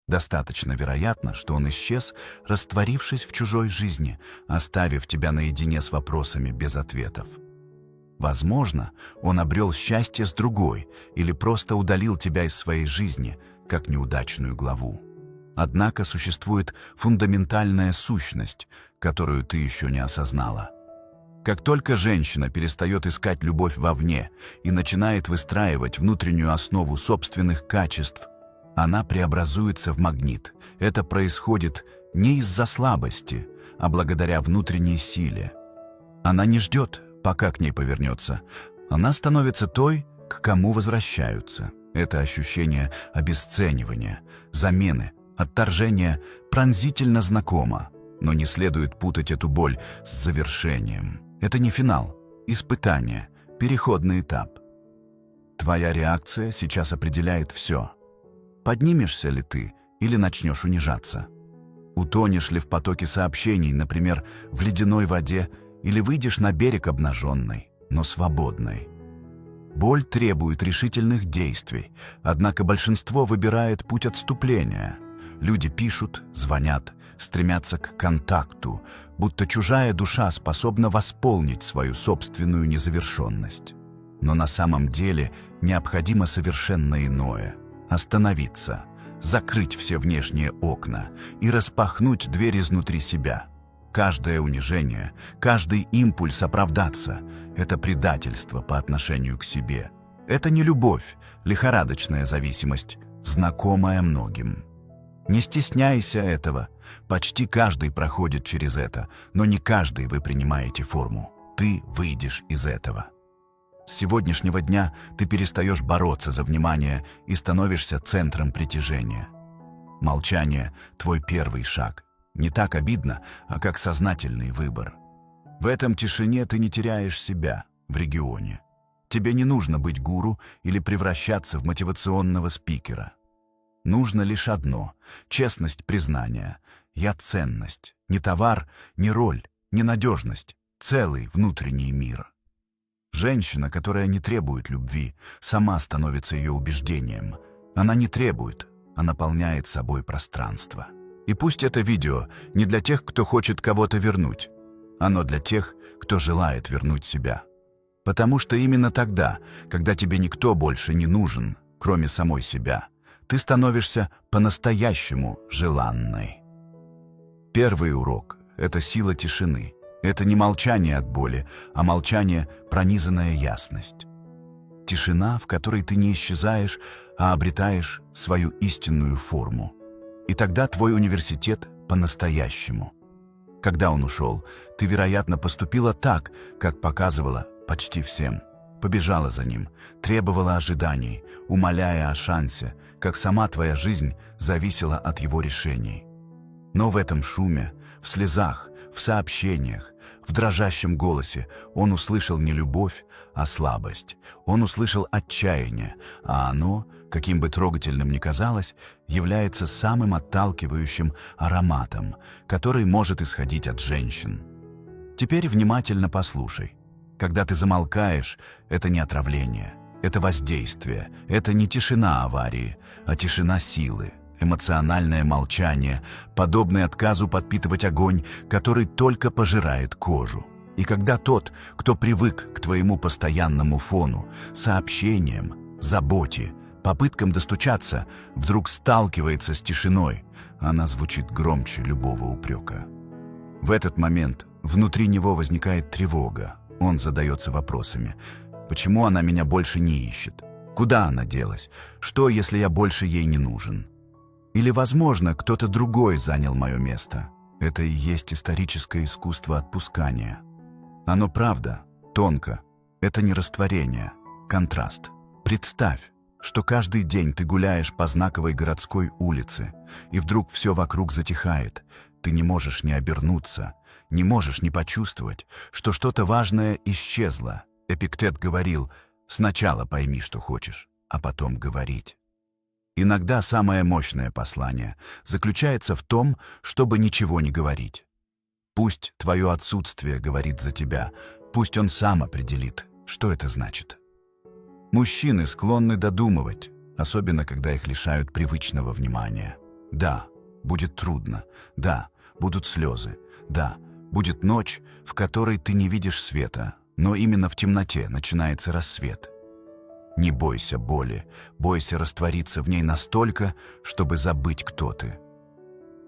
Достаточно вероятно, что он исчез, растворившись в чужой жизни, оставив тебя наедине с вопросами без ответов. Возможно, он обрел счастье с другой или просто удалил тебя из своей жизни, как неудачную главу. Однако существует фундаментальная сущность, которую ты еще не осознала. Как только женщина перестает искать любовь вовне и начинает выстраивать внутреннюю основу собственных качеств, она преобразуется в магнит. Это происходит не из-за слабости, а благодаря внутренней силе. Она не ждет, пока к ней повернется. Она становится той, к кому возвращаются. Это ощущение обесценивания, замены, отторжения пронзительно знакомо, но не следует путать эту боль с завершением. Это не финал, испытание, переходный этап. Твоя реакция сейчас определяет все. Поднимешься ли ты или начнешь унижаться? Утонешь ли в потоке сообщений, например, в ледяной воде, или выйдешь на берег обнаженной, но свободной? Боль требует решительных действий, однако большинство выбирает путь отступления. Люди пишут, звонят, стремятся к контакту, будто чужая душа способна восполнить свою собственную незавершенность. Но на самом деле необходимо совершенно иное. Остановиться, закрыть все внешние окна и распахнуть дверь изнутри себя. Каждое унижение, каждый импульс оправдаться – это предательство по отношению к себе. Это не любовь, лихорадочная зависимость, знакомая многим. Не стесняйся этого. Почти каждый проходит через это, но не каждый вы принимаете форму. Ты выйдешь из этого. С сегодняшнего дня ты перестаешь бороться за внимание и становишься центром притяжения. Молчание – твой первый шаг. Не так обидно, а как сознательный выбор. В этом тишине ты не теряешь себя в регионе. Тебе не нужно быть гуру или превращаться в мотивационного спикера. Нужно лишь одно – честность признания. Я ценность, не товар, не роль, не надежность, целый внутренний мир. Женщина, которая не требует любви, сама становится ее убеждением. Она не требует, а наполняет собой пространство. И пусть это видео не для тех, кто хочет кого-то вернуть. Оно для тех, кто желает вернуть себя. Потому что именно тогда, когда тебе никто больше не нужен, кроме самой себя, ты становишься по-настоящему желанной. Первый урок – это сила тишины. Это не молчание от боли, а молчание, пронизанная ясность. Тишина, в которой ты не исчезаешь, а обретаешь свою истинную форму. И тогда твой университет по-настоящему. Когда он ушел, ты, вероятно, поступила так, как показывала почти всем. Побежала за ним, требовала ожиданий, умоляя о шансе, как сама твоя жизнь зависела от его решений. Но в этом шуме, в слезах, в сообщениях, в дрожащем голосе он услышал не любовь, а слабость. Он услышал отчаяние, а оно, каким бы трогательным ни казалось, является самым отталкивающим ароматом, который может исходить от женщин. Теперь внимательно послушай. Когда ты замолкаешь, это не отравление, это воздействие, это не тишина аварии, а тишина силы. Эмоциональное молчание, подобное отказу подпитывать огонь, который только пожирает кожу. И когда тот, кто привык к твоему постоянному фону, сообщениям, заботе, попыткам достучаться, вдруг сталкивается с тишиной, она звучит громче любого упрека. В этот момент внутри него возникает тревога. Он задается вопросами: почему она меня больше не ищет? Куда она делась? Что, если я больше ей не нужен? Или, возможно, кто-то другой занял мое место. Это и есть историческое искусство отпускания. Оно правда, тонко. Это не растворение, контраст. Представь, что каждый день ты гуляешь по знаковой городской улице, и вдруг все вокруг затихает. Ты не можешь не обернуться, не можешь не почувствовать, что что-то важное исчезло. Эпиктет говорил: «Сначала пойми, что хочешь, а потом говорить». Иногда самое мощное послание заключается в том, чтобы ничего не говорить. Пусть твое отсутствие говорит за тебя, пусть он сам определит, что это значит. Мужчины склонны додумывать, особенно когда их лишают привычного внимания. Да, будет трудно. Да, будут слезы. Да, будет ночь, в которой ты не видишь света, но именно в темноте начинается рассвет. Не бойся боли, бойся раствориться в ней настолько, чтобы забыть, кто ты.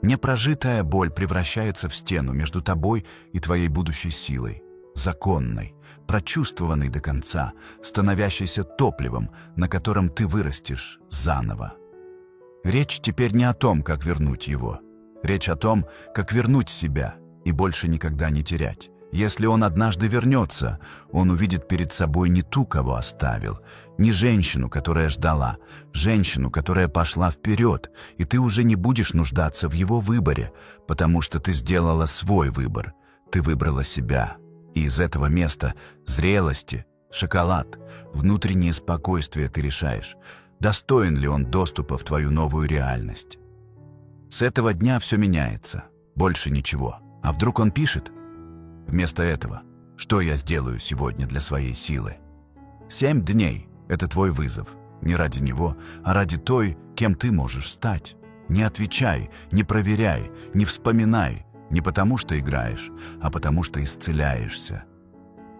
Непрожитая боль превращается в стену между тобой и твоей будущей силой, законной, прочувствованной до конца, становящейся топливом, на котором ты вырастешь заново. Речь теперь не о том, как вернуть его. Речь о том, как вернуть себя и больше никогда не терять. Если он однажды вернется, он увидит перед собой не ту, кого оставил, не женщину, которая ждала, женщину, которая пошла вперед, и ты уже не будешь нуждаться в его выборе, потому что ты сделала свой выбор, ты выбрала себя. И из этого места зрелости, шоколад, внутреннее спокойствие ты решаешь, достоин ли он доступа в твою новую реальность. С этого дня все меняется, больше ничего. А вдруг он пишет? Вместо этого, что я сделаю сегодня для своей силы? 7 дней — это твой вызов. Не ради него, а ради той, кем ты можешь стать. Не отвечай, не проверяй, не вспоминай. Не потому что играешь, а потому что исцеляешься.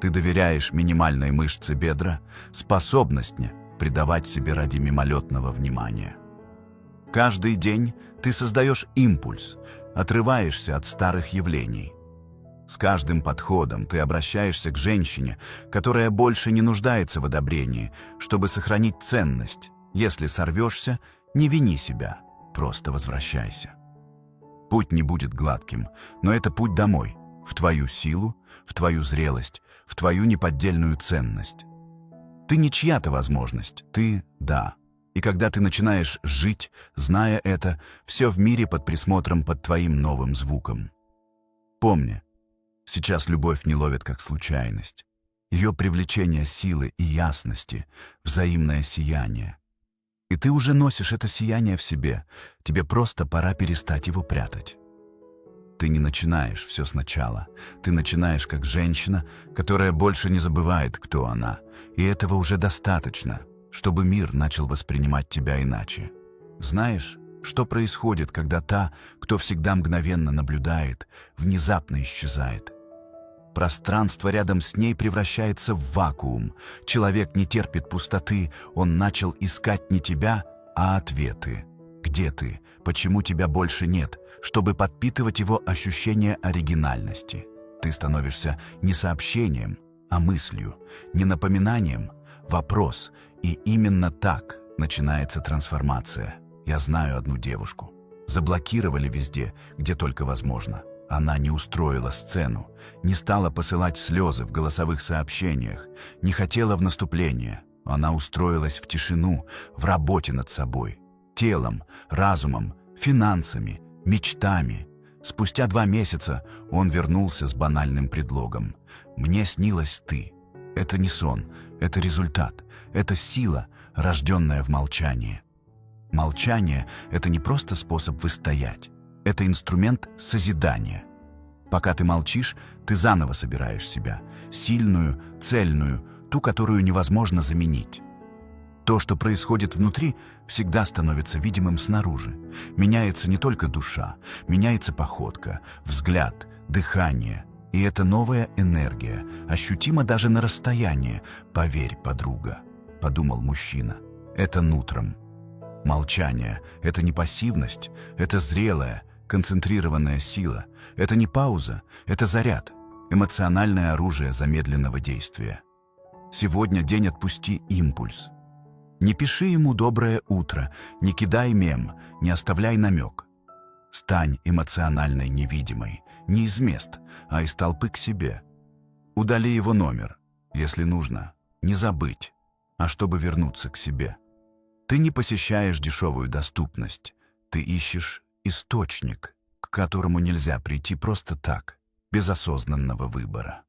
Ты доверяешь минимальной мышце бедра, способности придавать себе ради мимолетного внимания. Каждый день ты создаешь импульс, отрываешься от старых явлений. С каждым подходом ты обращаешься к женщине, которая больше не нуждается в одобрении, чтобы сохранить ценность. Если сорвешься, не вини себя, просто возвращайся. Путь не будет гладким, но это путь домой, в твою силу, в твою зрелость, в твою неподдельную ценность. Ты не чья-то возможность, ты — да. И когда ты начинаешь жить, зная это, все в мире под присмотром под твоим новым звуком. Помни, сейчас любовь не ловит как случайность. Ее привлечение силы и ясности, взаимное сияние. И ты уже носишь это сияние в себе, тебе просто пора перестать его прятать. Ты не начинаешь все сначала, ты начинаешь как женщина, которая больше не забывает, кто она, и этого уже достаточно, чтобы мир начал воспринимать тебя иначе. Знаешь, что происходит, когда та, кто всегда мгновенно наблюдает, внезапно исчезает? Пространство рядом с ней превращается в вакуум. Человек не терпит пустоты, он начал искать не тебя, а ответы. Где ты? Почему тебя больше нет? Чтобы подпитывать его ощущение оригинальности. Ты становишься не сообщением, а мыслью, не напоминанием, вопрос. И именно так начинается трансформация. Я знаю одну девушку. Заблокировали везде, где только возможно. Она не устроила сцену, не стала посылать слезы в голосовых сообщениях, не хотела в наступление. Она устроилась в тишину, в работе над собой, телом, разумом, финансами, мечтами. Спустя 2 месяца он вернулся с банальным предлогом. «Мне снилась ты». Это не сон, это результат, это сила, рожденная в молчании. Молчание — это не просто способ выстоять. Это инструмент созидания. Пока ты молчишь, ты заново собираешь себя. Сильную, цельную, ту, которую невозможно заменить. То, что происходит внутри, всегда становится видимым снаружи. Меняется не только душа, меняется походка, взгляд, дыхание. И эта новая энергия ощутима даже на расстоянии. «Поверь, подруга», — подумал мужчина, — «это нутром». Молчание — это не пассивность, это зрелая, концентрированная сила. Это не пауза, это заряд, эмоциональное оружие замедленного действия. Сегодня день «Отпусти импульс». Не пиши ему «доброе утро», не кидай мем, не оставляй намек. Стань эмоциональной невидимой, не из мест, а из толпы к себе. Удали его номер, если нужно, не забыть, а чтобы вернуться к себе. Ты не посещаешь дешевую доступность, ты ищешь источник, к которому нельзя прийти просто так, без осознанного выбора.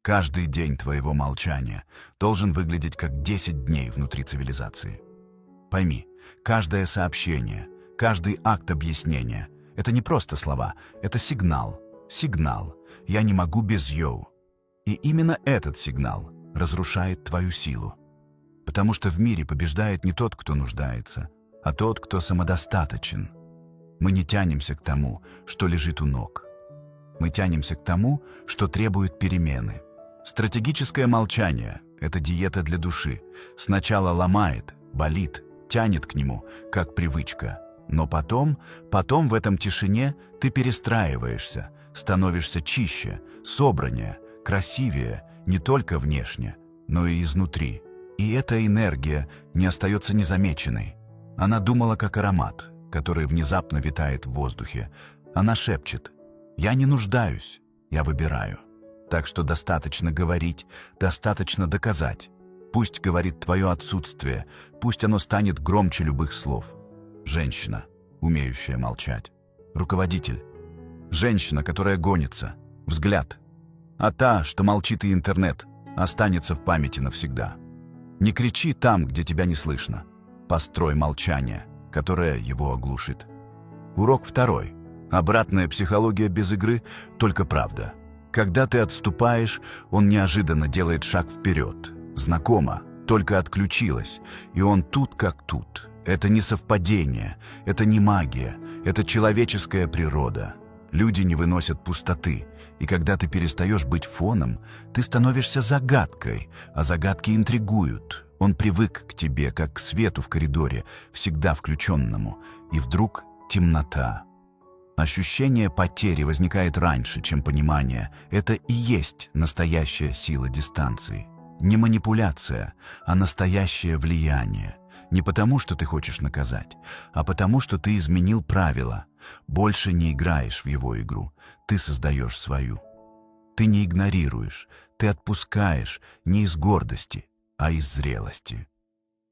Каждый день твоего молчания должен выглядеть как 10 дней внутри цивилизации. Пойми, каждое сообщение, каждый акт объяснения — это не просто слова, это сигнал. Сигнал «я не могу без йоу». И именно этот сигнал разрушает твою силу. Потому что в мире побеждает не тот, кто нуждается, а тот, кто самодостаточен. Мы не тянемся к тому, что лежит у ног. Мы тянемся к тому, что требует перемены. Стратегическое молчание – это диета для души. Сначала ломает, болит, тянет к нему, как привычка. Но потом в этом тишине ты перестраиваешься, становишься чище, собраннее, красивее не только внешне, но и изнутри. И эта энергия не остается незамеченной. Она думала как аромат, который внезапно витает в воздухе. Она шепчет: «Я не нуждаюсь, я выбираю». Так что достаточно говорить, достаточно доказать. Пусть говорит твое отсутствие, пусть оно станет громче любых слов. Женщина, умеющая молчать. Руководитель. Женщина, которая гонится. Взгляд. А та, что молчит и интернет, останется в памяти навсегда. Не кричи там, где тебя не слышно. Построй молчание, которое его оглушит. Урок 2. Обратная психология без игры, только правда. Когда ты отступаешь, он неожиданно делает шаг вперед. Знакомо, только отключилась, и он тут как тут. Это не совпадение, это не магия, это человеческая природа. Люди не выносят пустоты, и когда ты перестаешь быть фоном, ты становишься загадкой, а загадки интригуют. Он привык к тебе, как к свету в коридоре, всегда включенному, и вдруг темнота. Ощущение потери возникает раньше, чем понимание. Это и есть настоящая сила дистанции. Не манипуляция, а настоящее влияние. Не потому, что ты хочешь наказать, а потому, что ты изменил правила. Больше не играешь в его игру, ты создаешь свою. Ты не игнорируешь, ты отпускаешь не из гордости, а из зрелости.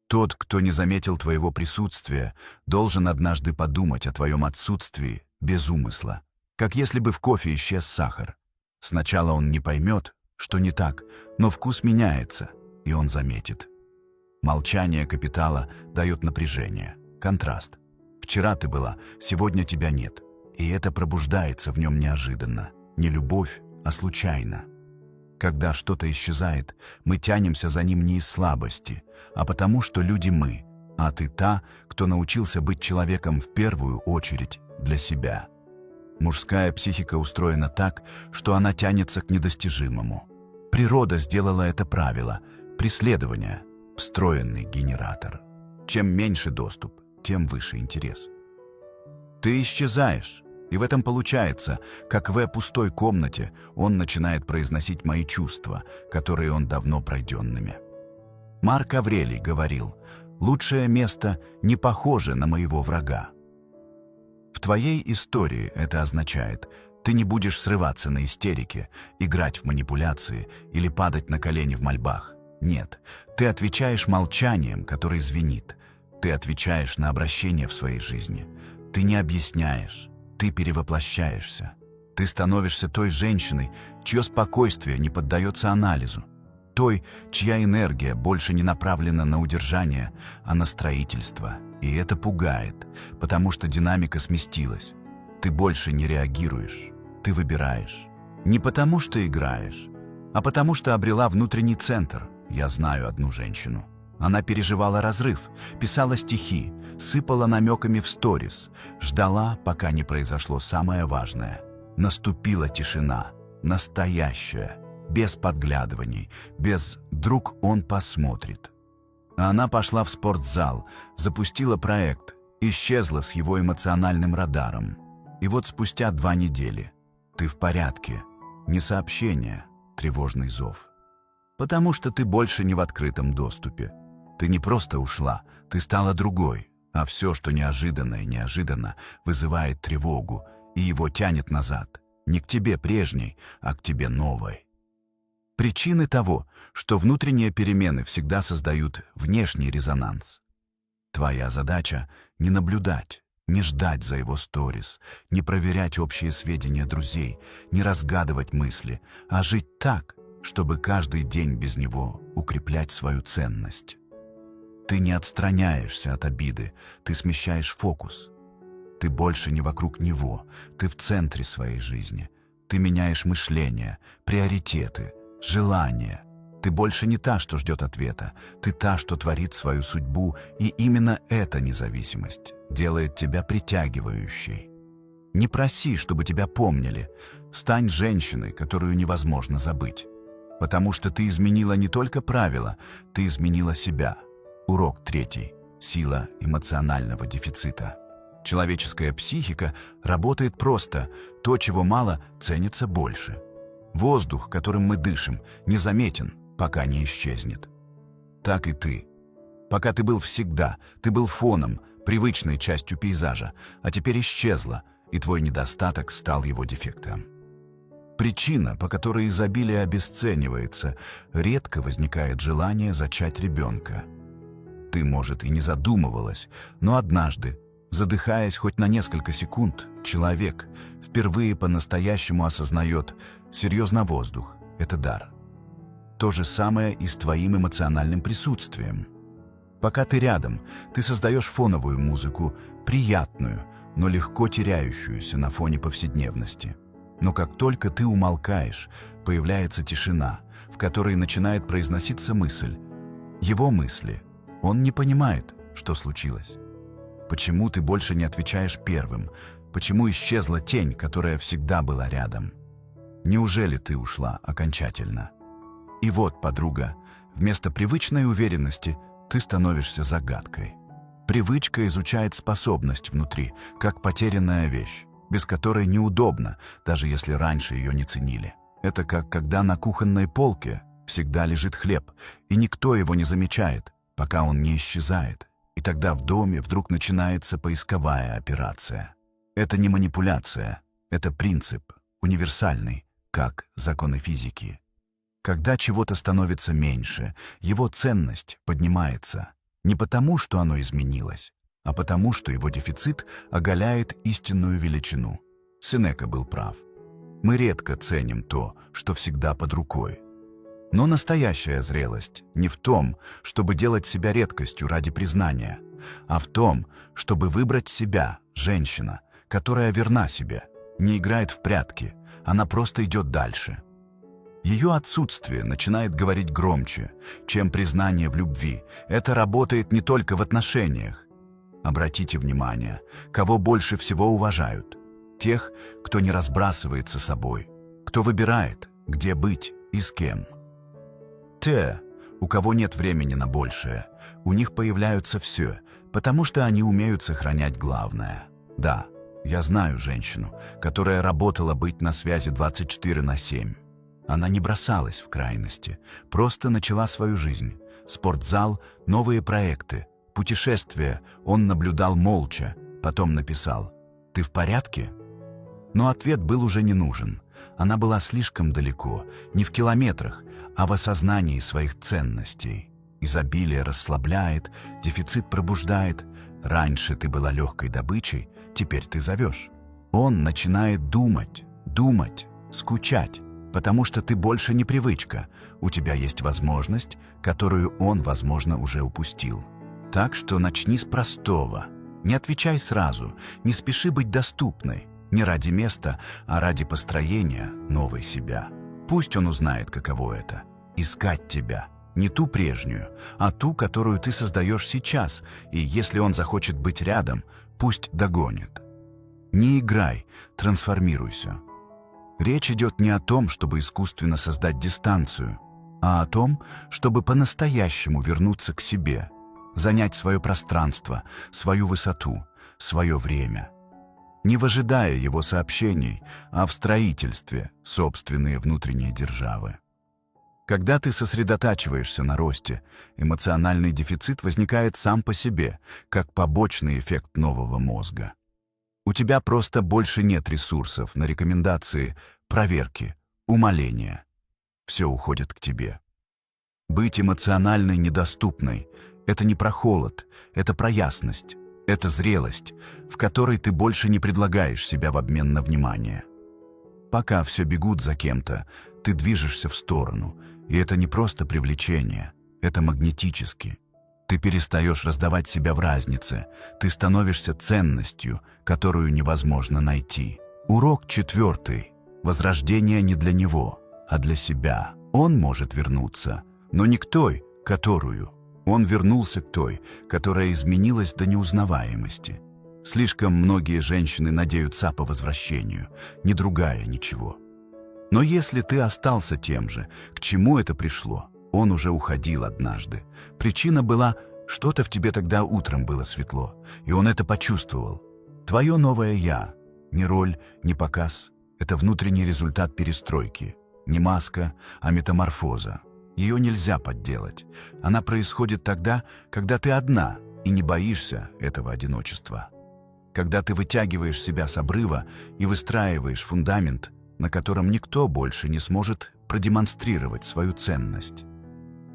Тот, кто не заметил твоего присутствия, должен однажды подумать о твоем отсутствии без умысла, как если бы в кофе исчез сахар. Сначала он не поймет, что не так, но вкус меняется, и он заметит. Молчание капитала дает напряжение, контраст. Вчера ты была, сегодня тебя нет, и это пробуждается в нем неожиданно. Не любовь, а случайно. Когда что-то исчезает, мы тянемся за ним не из слабости, а потому, что люди мы, а ты та, кто научился быть человеком в первую очередь для себя. Мужская психика устроена так, что она тянется к недостижимому. Природа сделала это правило – преследование, встроенный генератор. Чем меньше доступ, тем выше интерес. Ты исчезаешь, и в этом получается, как в пустой комнате он начинает произносить мои чувства, которые он давно пройденными. Марк Аврелий говорил: «Лучшее место не похоже на моего врага». В твоей истории это означает, ты не будешь срываться на истерике, играть в манипуляции или падать на колени в мольбах. Нет, ты отвечаешь молчанием, который звенит. Ты отвечаешь на обращение в своей жизни. Ты не объясняешь, ты перевоплощаешься. Ты становишься той женщиной, чье спокойствие не поддается анализу. Той, чья энергия больше не направлена на удержание, а на строительство. И это пугает, потому что динамика сместилась. Ты больше не реагируешь, ты выбираешь. Не потому что играешь, а потому что обрела внутренний центр. Я знаю одну женщину. Она переживала разрыв, писала стихи, сыпала намеками в сторис, ждала, пока не произошло самое важное. Наступила тишина, настоящая, без подглядываний, без «вдруг он посмотрит». Она пошла в спортзал, запустила проект, исчезла с его эмоциональным радаром. И вот спустя 2 недели ты в порядке, не сообщение, тревожный зов. Потому что ты больше не в открытом доступе. Ты не просто ушла, ты стала другой, а все, что неожиданно и неожиданно, вызывает тревогу, и его тянет назад. Не к тебе прежней, а к тебе новой. Причины того, что внутренние перемены всегда создают внешний резонанс. Твоя задача — не наблюдать, не ждать за его сторис, не проверять общие сведения друзей, не разгадывать мысли, а жить так, чтобы каждый день без него укреплять свою ценность. Ты не отстраняешься от обиды, ты смещаешь фокус. Ты больше не вокруг него, ты в центре своей жизни. Ты меняешь мышление, приоритеты, желания. Ты больше не та, что ждет ответа. Ты та, что творит свою судьбу, и именно эта независимость делает тебя притягивающей. Не проси, чтобы тебя помнили. Стань женщиной, которую невозможно забыть. Потому что ты изменила не только правила, ты изменила себя. Урок 3. Сила эмоционального дефицита. Человеческая психика работает просто. То, чего мало, ценится больше. Воздух, которым мы дышим, незаметен, пока не исчезнет. Так и ты. Пока ты был всегда, ты был фоном, привычной частью пейзажа, а теперь исчезла, и твой недостаток стал его дефектом. Причина, по которой изобилие обесценивается, редко возникает желание зачать ребенка. Ты, может, и не задумывалась, но однажды, задыхаясь хоть на несколько секунд, человек впервые по-настоящему осознает: серьезно, воздух — это дар. То же самое и с твоим эмоциональным присутствием. Пока ты рядом, ты создаешь фоновую музыку, приятную, но легко теряющуюся на фоне повседневности. Но как только ты умолкаешь, появляется тишина, в которой начинает произноситься мысль. Его мысли. Он не понимает, что случилось. Почему ты больше не отвечаешь первым? Почему исчезла тень, которая всегда была рядом? Неужели ты ушла окончательно? И вот, подруга, вместо привычной уверенности ты становишься загадкой. Привычка изучает способность внутри, как потерянная вещь, без которой неудобно, даже если раньше ее не ценили. Это как когда на кухонной полке всегда лежит хлеб, и никто его не замечает, пока он не исчезает. И тогда в доме вдруг начинается поисковая операция. Это не манипуляция, это принцип, универсальный, как законы физики. Когда чего-то становится меньше, его ценность поднимается. Не потому, что оно изменилось, а потому, что его дефицит оголяет истинную величину. Сенека был прав. Мы редко ценим то, что всегда под рукой. Но настоящая зрелость не в том, чтобы делать себя редкостью ради признания, а в том, чтобы выбрать себя, женщина, которая верна себе, не играет в прятки, она просто идет дальше. Ее отсутствие начинает говорить громче, чем признание в любви. Это работает не только в отношениях. Обратите внимание, кого больше всего уважают. Тех, кто не разбрасывается собой, кто выбирает, где быть и с кем. Те, у кого нет времени на большее, у них появляются все, потому что они умеют сохранять главное. Да, я знаю женщину, которая работала быть на связи 24/7. Она не бросалась в крайности, просто начала свою жизнь. Спортзал, новые проекты, путешествия. Он наблюдал молча, потом написал: «Ты в порядке?» Но ответ был уже не нужен. Она была слишком далеко, не в километрах, а в осознании своих ценностей. Изобилие расслабляет, дефицит пробуждает. Раньше ты была легкой добычей, теперь ты зовешь. Он начинает думать, скучать. Потому что ты больше не привычка, у тебя есть возможность, которую он, возможно, уже упустил. Так что начни с простого. Не отвечай сразу, не спеши быть доступной. Не ради места, а ради построения новой себя. Пусть он узнает, каково это — искать тебя. Не ту прежнюю, а ту, которую ты создаешь сейчас, и если он захочет быть рядом, пусть догонит. Не играй, трансформируйся. Речь идет не о том, чтобы искусственно создать дистанцию, а о том, чтобы по-настоящему вернуться к себе, занять свое пространство, свою высоту, свое время. Не в ожидая его сообщений, а в строительстве собственной внутренней державы. Когда ты сосредотачиваешься на росте, эмоциональный дефицит возникает сам по себе, как побочный эффект нового мозга. У тебя просто больше нет ресурсов на рекомендации, проверки, умоления. Все уходит к тебе. Быть эмоционально недоступной — это не про холод, это про ясность, это зрелость, в которой ты больше не предлагаешь себя в обмен на внимание. Пока все бегут за кем-то, ты движешься в сторону, и это не просто привлечение, это магнетически. Ты перестаешь раздавать себя в разнице, ты становишься ценностью, которую невозможно найти. Урок 4. Возрождение не для него, а для себя. Он может вернуться, Но не к той, которую. Он вернулся к той, которая изменилась до неузнаваемости. Слишком многие женщины надеются по возвращению, не другая ничего. Но если ты остался тем же, к чему это пришло? Он уже уходил однажды. Причина была, что-то в тебе тогда утром было светло, и он это почувствовал. Твое новое «я» — не роль, не показ. Это внутренний результат перестройки. Не маска, а метаморфоза. Ее нельзя подделать. Она происходит тогда, когда ты одна и не боишься этого одиночества. Когда ты вытягиваешь себя с обрыва и выстраиваешь фундамент, на котором никто больше не сможет продемонстрировать свою ценность.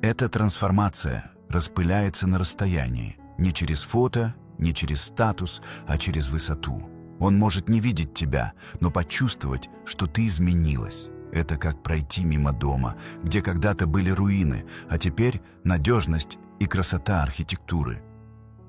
Эта трансформация распыляется на расстоянии, не через фото, не через статус, а через высоту. Он может не видеть тебя, но почувствовать, что ты изменилась. Это как пройти мимо дома, где когда-то были руины, а теперь надежность и красота архитектуры.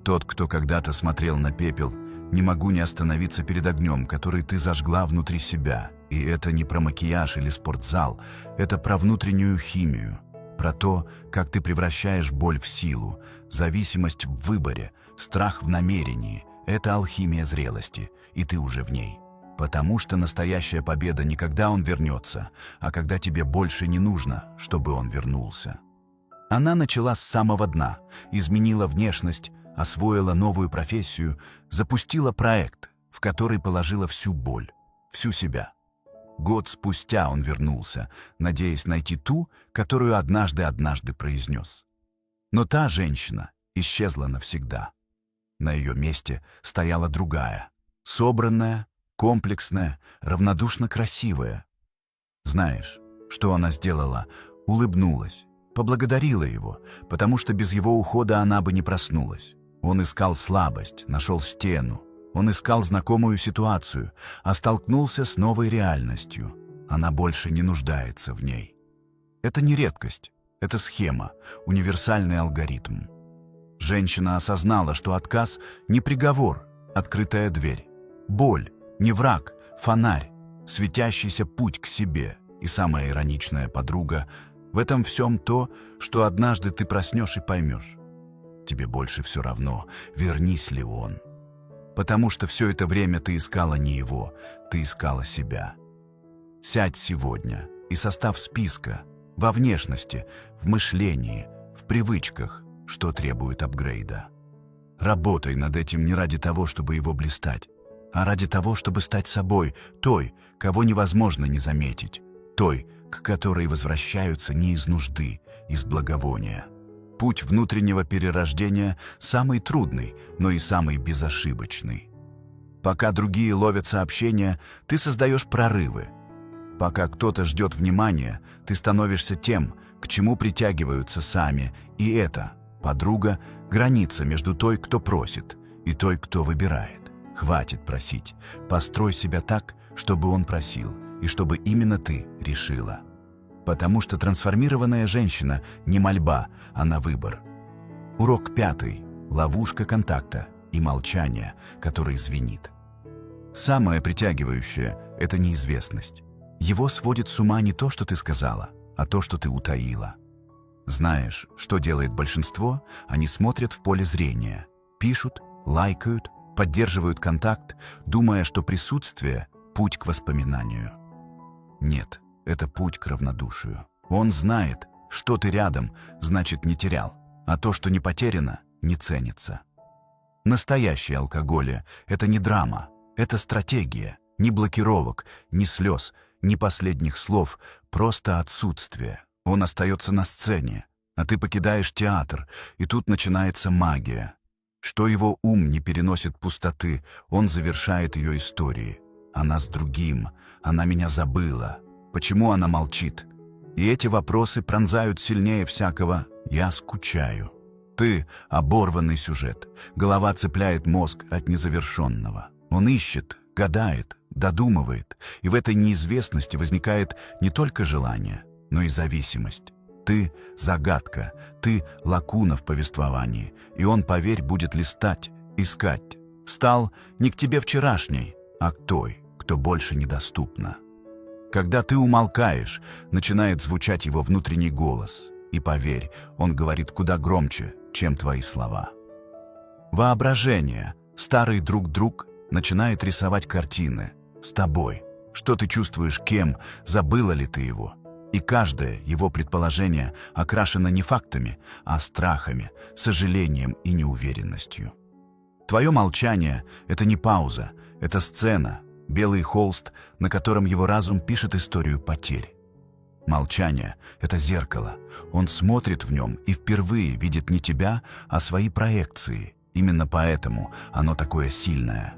Тот, кто когда-то смотрел на пепел, не могу не остановиться перед огнем, который ты зажгла внутри себя. И это не про макияж или спортзал, это про внутреннюю химию, про то, как ты превращаешь боль в силу, зависимость в выборе, страх в намерении. Это алхимия зрелости, и ты уже в ней. Потому что настоящая победа не когда он вернется, а когда тебе больше не нужно, чтобы он вернулся. Она начала с самого дна, изменила внешность, освоила новую профессию, запустила проект, в который положила всю боль, всю себя. Год спустя он вернулся, надеясь найти ту, которую однажды произнес. Но та женщина исчезла навсегда. На ее месте стояла другая, собранная, комплексная, равнодушно красивая. Знаешь, что она сделала? Улыбнулась, поблагодарила его, потому что без его ухода она бы не проснулась. Он искал слабость, нашел стену. Он искал знакомую ситуацию, а столкнулся с новой реальностью. Она больше не нуждается в ней. Это не редкость, это схема, универсальный алгоритм. Женщина осознала, что отказ не приговор, открытая дверь. Боль не враг, фонарь, светящийся путь к себе. И самая ироничная подруга — в этом всем то, что однажды ты проснешь и поймешь. Тебе больше все равно, вернись ли он. Потому что все это время ты искала не его, ты искала себя. Сядь сегодня и составь списка во внешности, в мышлении, в привычках, что требует апгрейда. Работай над этим не ради того, чтобы его блистать, а ради того, чтобы стать собой, той, кого невозможно не заметить, той, к которой возвращаются не из нужды, из благовония. Путь внутреннего перерождения самый трудный, но и самый безошибочный. Пока другие ловят сообщения, ты создаешь прорывы. Пока кто-то ждет внимания, ты становишься тем, к чему притягиваются сами, и это, подруга, граница между той, кто просит, и той, кто выбирает. Хватит просить, построй себя так, чтобы он просил, и чтобы именно ты решила. Потому что трансформированная женщина не мольба, она выбор. Урок 5. Ловушка контакта и молчание, который звенит. Самое притягивающее – это неизвестность. Его сводит с ума не то, что ты сказала, а то, что ты утаила. Знаешь, что делает большинство? Они смотрят в поле зрения, пишут, лайкают, поддерживают контакт, думая, что присутствие – путь к воспоминанию. Нет. Это путь к равнодушию. Он знает, что ты рядом, значит, не терял, а то, что не потеряно, не ценится. Настоящий алкоголь – это не драма, это стратегия, ни блокировок, ни слез, ни последних слов, просто отсутствие. Он остается на сцене, а ты покидаешь театр, и тут начинается магия. Что его ум не переносит пустоты, он завершает ее истории. Она с другим, она меня забыла. Почему она молчит? И эти вопросы пронзают сильнее всякого «я скучаю». Ты — оборванный сюжет. Голова цепляет мозг от незавершенного. Он ищет, гадает, додумывает. И в этой неизвестности возникает не только желание, но и зависимость. Ты — загадка, ты — лакуна в повествовании. И он, поверь, будет листать, искать. Стал не к тебе вчерашней, а к той, кто больше недоступна. Когда ты умолкаешь, начинает звучать его внутренний голос. И поверь, он говорит куда громче, чем твои слова. Воображение, старый друг начинает рисовать картины с тобой. Что ты чувствуешь, кем, забыла ли ты его? И каждое его предположение окрашено не фактами, а страхами, сожалением и неуверенностью. Твое молчание — это не пауза, это сцена, белый холст, на котором его разум пишет историю потерь. Молчание — это зеркало. Он смотрит в нем и впервые видит не тебя, а свои проекции. Именно поэтому оно такое сильное.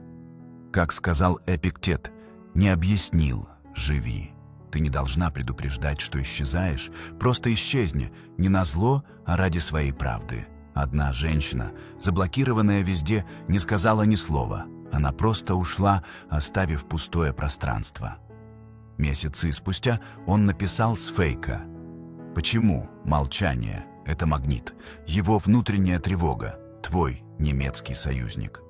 Как сказал Эпиктет, «Не объяснил, живи». Ты не должна предупреждать, что исчезаешь, просто исчезни, не назло, а ради своей правды. Одна женщина, заблокированная везде, не сказала ни слова. Она просто ушла, оставив пустое пространство. Месяцы спустя он написал с фейка: «Почему молчание — это магнит, его внутренняя тревога, твой немецкий союзник?»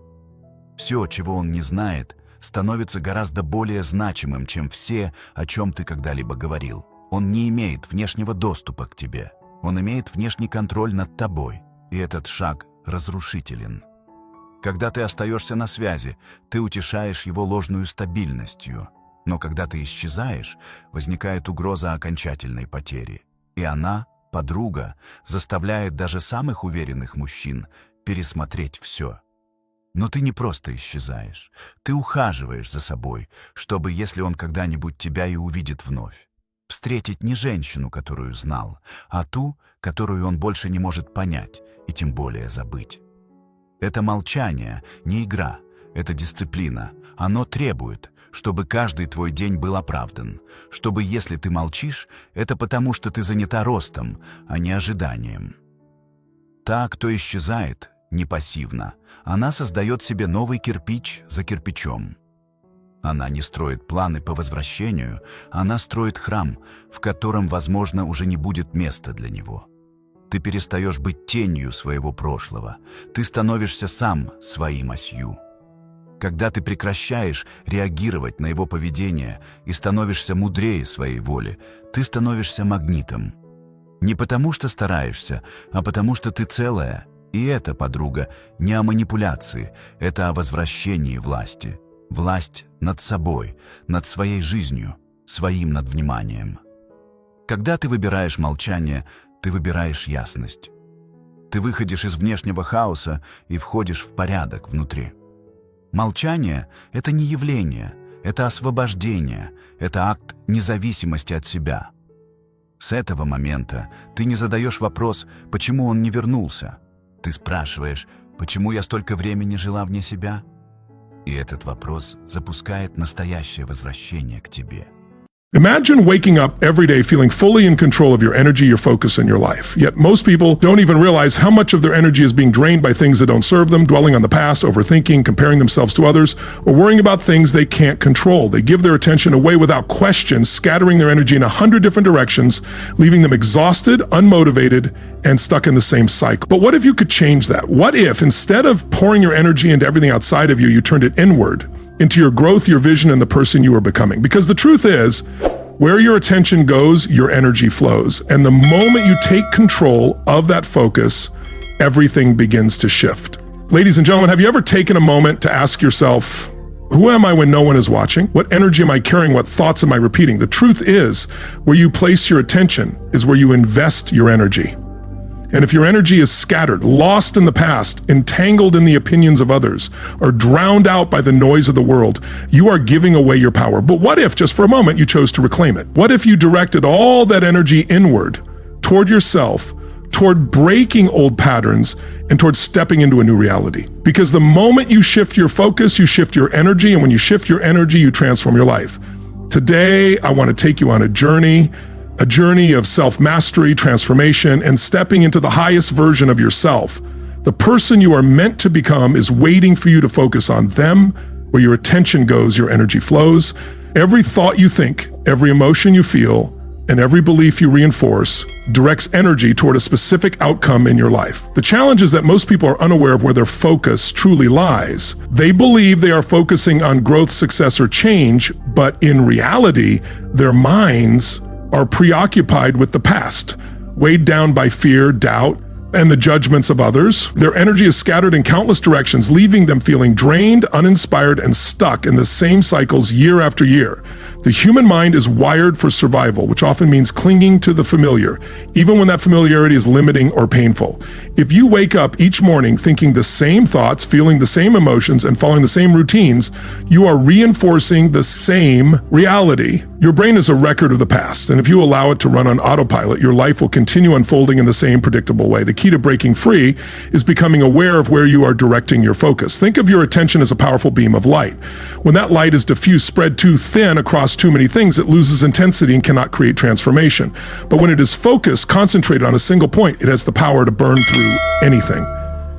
Все, чего он не знает, становится гораздо более значимым, чем все, о чем ты когда-либо говорил. Он не имеет внешнего доступа к тебе. Он имеет внешний контроль над тобой. И этот шаг разрушителен. Когда ты остаешься на связи, ты утешаешь его ложную стабильностью. Но когда ты исчезаешь, возникает угроза окончательной потери. И она, подруга, заставляет даже самых уверенных мужчин пересмотреть все. Но ты не просто исчезаешь, ты ухаживаешь за собой, чтобы, если он когда-нибудь тебя и увидит вновь, встретить не женщину, которую знал, а ту, которую он больше не может понять и тем более забыть. Это молчание не игра, это дисциплина. Оно требует, чтобы каждый твой день был оправдан, чтобы, если ты молчишь, это потому, что ты занята ростом, а не ожиданием. Та, кто исчезает, не пассивна. Она создает себе новый кирпич за кирпичом. Она не строит планы по возвращению, она строит храм, в котором, возможно, уже не будет места для него. Ты перестаешь быть тенью своего прошлого, ты становишься сам своим осью. Когда ты прекращаешь реагировать на его поведение и становишься мудрее своей воли, ты становишься магнитом. Не потому что стараешься, а потому что ты целая. И это, подруга, не о манипуляции, это о возвращении власти. Власть над собой, над своей жизнью, своим над вниманием. Когда ты выбираешь молчание, ты выбираешь ясность. Ты выходишь из внешнего хаоса и входишь в порядок внутри. Молчание — это не явление, это освобождение, это акт независимости от себя. С этого момента ты не задаешь вопрос, почему он не вернулся. Ты спрашиваешь, почему я столько времени жила вне себя? И этот вопрос запускает настоящее возвращение к тебе. Imagine waking up every day feeling fully in control of your energy, your focus, and your life. Yet most people don't even realize how much of their energy is being drained by things that don't serve them, dwelling on the past, overthinking, comparing themselves to others, or worrying about things they can't control. They give their attention away without question, scattering their energy in 100 different directions, leaving them exhausted, unmotivated, and stuck in the same cycle. But what if you could change that? What if, instead of pouring your energy into everything outside of you, you turned it inward? Into your growth, your vision, and the person you are becoming. Because the truth is, where your attention goes, your energy flows. And the moment you take control of that focus, everything begins to shift. Ladies and gentlemen, have you ever taken a moment to ask yourself, who am I when no one is watching? What energy am I carrying? What thoughts am I repeating? The truth is, where you place your attention is where you invest your energy. And if your energy is scattered, lost in the past, entangled in the opinions of others, or drowned out by the noise of the world, you are giving away your power. But what if, just for a moment, you chose to reclaim it? What if you directed all that energy inward, toward yourself, toward breaking old patterns, and toward stepping into a new reality? Because the moment you shift your focus, you shift your energy, and when you shift your energy, you transform your life. Today, I want to take you on a journey of self-mastery, transformation, and stepping into the highest version of yourself. The person you are meant to become is waiting for you to focus on them. Where your attention goes, your energy flows. Every thought you think, every emotion you feel, and every belief you reinforce directs energy toward a specific outcome in your life. The challenge is that most people are unaware of where their focus truly lies. They believe they are focusing on growth, success, or change, but in reality, their minds are preoccupied with the past, weighed down by fear, doubt, and the judgments of others. Their energy is scattered in countless directions, leaving them feeling drained, uninspired, and stuck in the same cycles year after year. The human mind is wired for survival, which often means clinging to the familiar, even when that familiarity is limiting or painful. If you wake up each morning thinking the same thoughts, feeling the same emotions, and following the same routines, you are reinforcing the same reality. Your brain is a record of the past, and if you allow it to run on autopilot, your life will continue unfolding in the same predictable way. The key to breaking free is becoming aware of where you are directing your focus. Think of your attention as a powerful beam of light. When that light is diffused, spread too thin across too many things, it loses intensity and cannot create transformation. But when it is focused, concentrated on a single point, it has the power to burn through anything.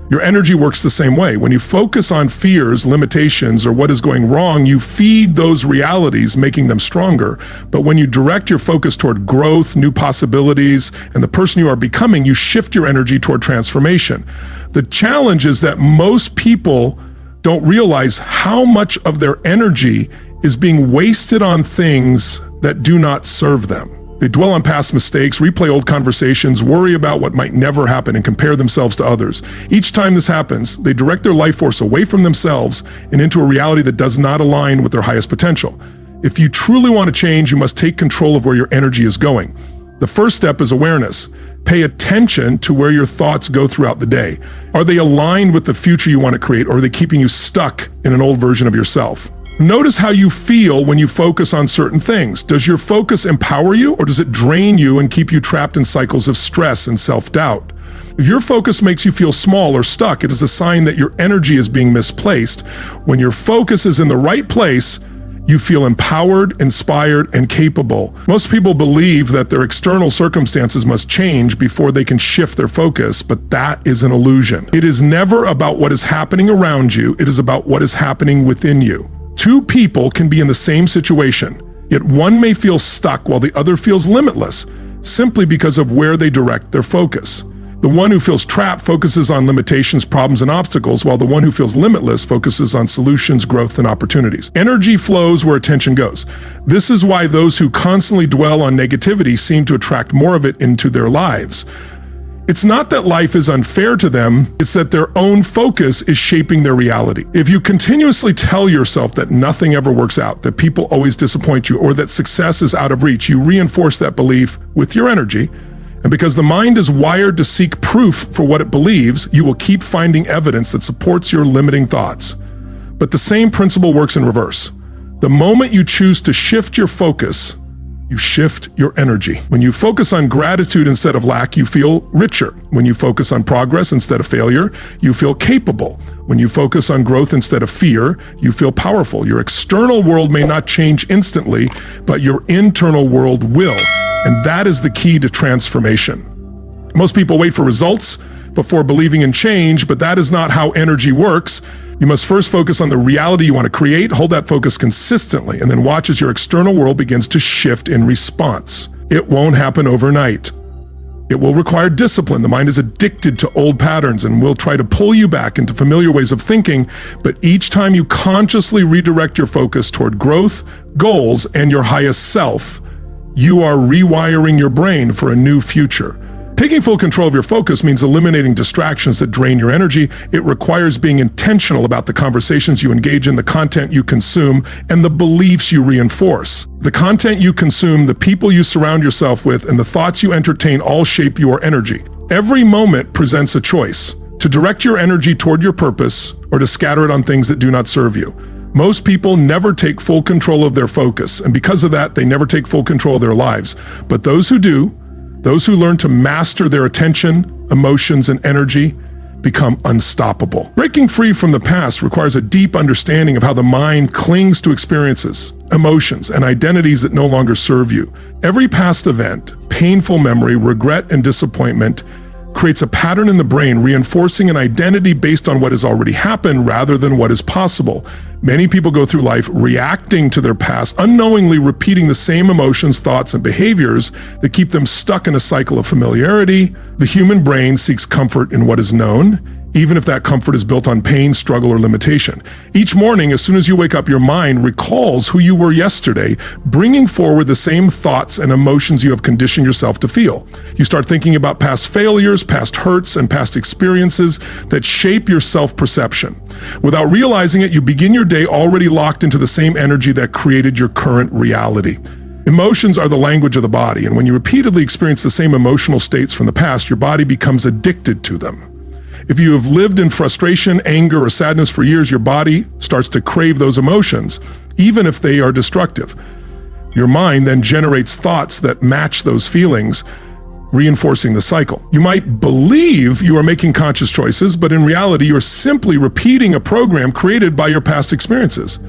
Your energy works the same way. When you focus on fears, limitations, or what is going wrong, you feed those realities, making them stronger. But when you direct your focus toward growth, new possibilities, and the person you are becoming, you shift your energy toward transformation. The challenge is that most people don't realize how much of their energy is being wasted on things that do not serve them. They dwell on past mistakes, replay old conversations, worry about what might never happen, and compare themselves to others. Each time this happens, they direct their life force away from themselves and into a reality that does not align with their highest potential. If you truly want to change, you must take control of where your energy is going. The first step is awareness. Pay attention to where your thoughts go throughout the day. Are they aligned with the future you want to create, or are they keeping you stuck in an old version of yourself? Notice how you feel when you focus on certain things. Does your focus empower you, or does it drain you and keep you trapped in cycles of stress and self-doubt? If your focus makes you feel small or stuck, it is a sign that your energy is being misplaced. When your focus is in the right place, you feel empowered, inspired, and capable. Most people believe that their external circumstances must change before they can shift their focus, but that is an illusion. It is never about what is happening around you, it is about what is happening within you. Two people can be in the same situation, yet one may feel stuck while the other feels limitless, simply because of where they direct their focus. The one who feels trapped focuses on limitations, problems, and obstacles, while the one who feels limitless focuses on solutions, growth, and opportunities. Energy flows where attention goes. This is why those who constantly dwell on negativity seem to attract more of it into their lives. It's not that life is unfair to them, it's that their own focus is shaping their reality. If you continuously tell yourself that nothing ever works out, that people always disappoint you, or that success is out of reach, you reinforce that belief with your energy. And because the mind is wired to seek proof for what it believes, you will keep finding evidence that supports your limiting thoughts. But the same principle works in reverse. The moment you choose to shift your focus, you shift your energy. When you focus on gratitude instead of lack, you feel richer. When you focus on progress instead of failure, you feel capable. When you focus on growth instead of fear, you feel powerful. Your external world may not change instantly, but your internal world will. And that is the key to transformation. Most people wait for results before believing in change, but that is not how energy works. You must first focus on the reality you want to create, hold that focus consistently, and then watch as your external world begins to shift in response. It won't happen overnight. It will require discipline. The mind is addicted to old patterns and will try to pull you back into familiar ways of thinking, but each time you consciously redirect your focus toward growth, goals, and your highest self, you are rewiring your brain for a new future. Taking full control of your focus means eliminating distractions that drain your energy. It requires being intentional about the conversations you engage in, the content you consume, and the beliefs you reinforce. The content you consume, the people you surround yourself with, and the thoughts you entertain all shape your energy. Every moment presents a choice: to direct your energy toward your purpose or to scatter it on things that do not serve you. Most people never take full control of their focus, and because of that, they never take full control of their lives. But those who do, those who learn to master their attention, emotions, and energy, become unstoppable. Breaking free from the past requires a deep understanding of how the mind clings to experiences, emotions, and identities that no longer serve you. Every past event, painful memory, regret, and disappointment creates a pattern in the brain reinforcing an identity based on what has already happened rather than what is possible. Many people go through life reacting to their past, unknowingly repeating the same emotions, thoughts, and behaviors that keep them stuck in a cycle of familiarity. The human brain seeks comfort in what is known. even if that comfort is built on pain, struggle, or limitation. Each morning, as soon as you wake up, your mind recalls who you were yesterday, bringing forward the same thoughts and emotions you have conditioned yourself to feel. You start thinking about past failures, past hurts, and past experiences that shape your self-perception. Without realizing it, you begin your day already locked into the same energy that created your current reality. Emotions are the language of the body, and when you repeatedly experience the same emotional states from the past, your body becomes addicted to them. If you have lived in frustration, anger, or sadness for years, your body starts to crave those emotions, even if they are destructive. Your mind then generates thoughts that match those feelings, reinforcing the cycle. You might believe you are making conscious choices, but in reality, you're simply repeating a program created by your past experiences.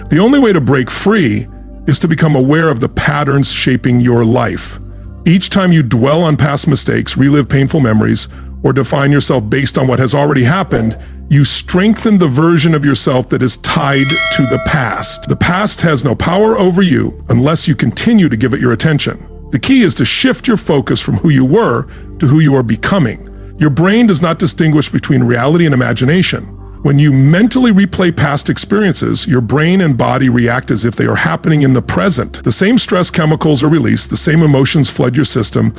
The only way to break free is to become aware of the patterns shaping your life. Each time you dwell on past mistakes, relive painful memories, or define yourself based on what has already happened, you strengthen the version of yourself that is tied to the past. The past has no power over you unless you continue to give it your attention. The key is to shift your focus from who you were to who you are becoming. Your brain does not distinguish between reality and imagination. When you mentally replay past experiences, your brain and body react as if they are happening in the present. The same stress chemicals are released, the same emotions flood your system,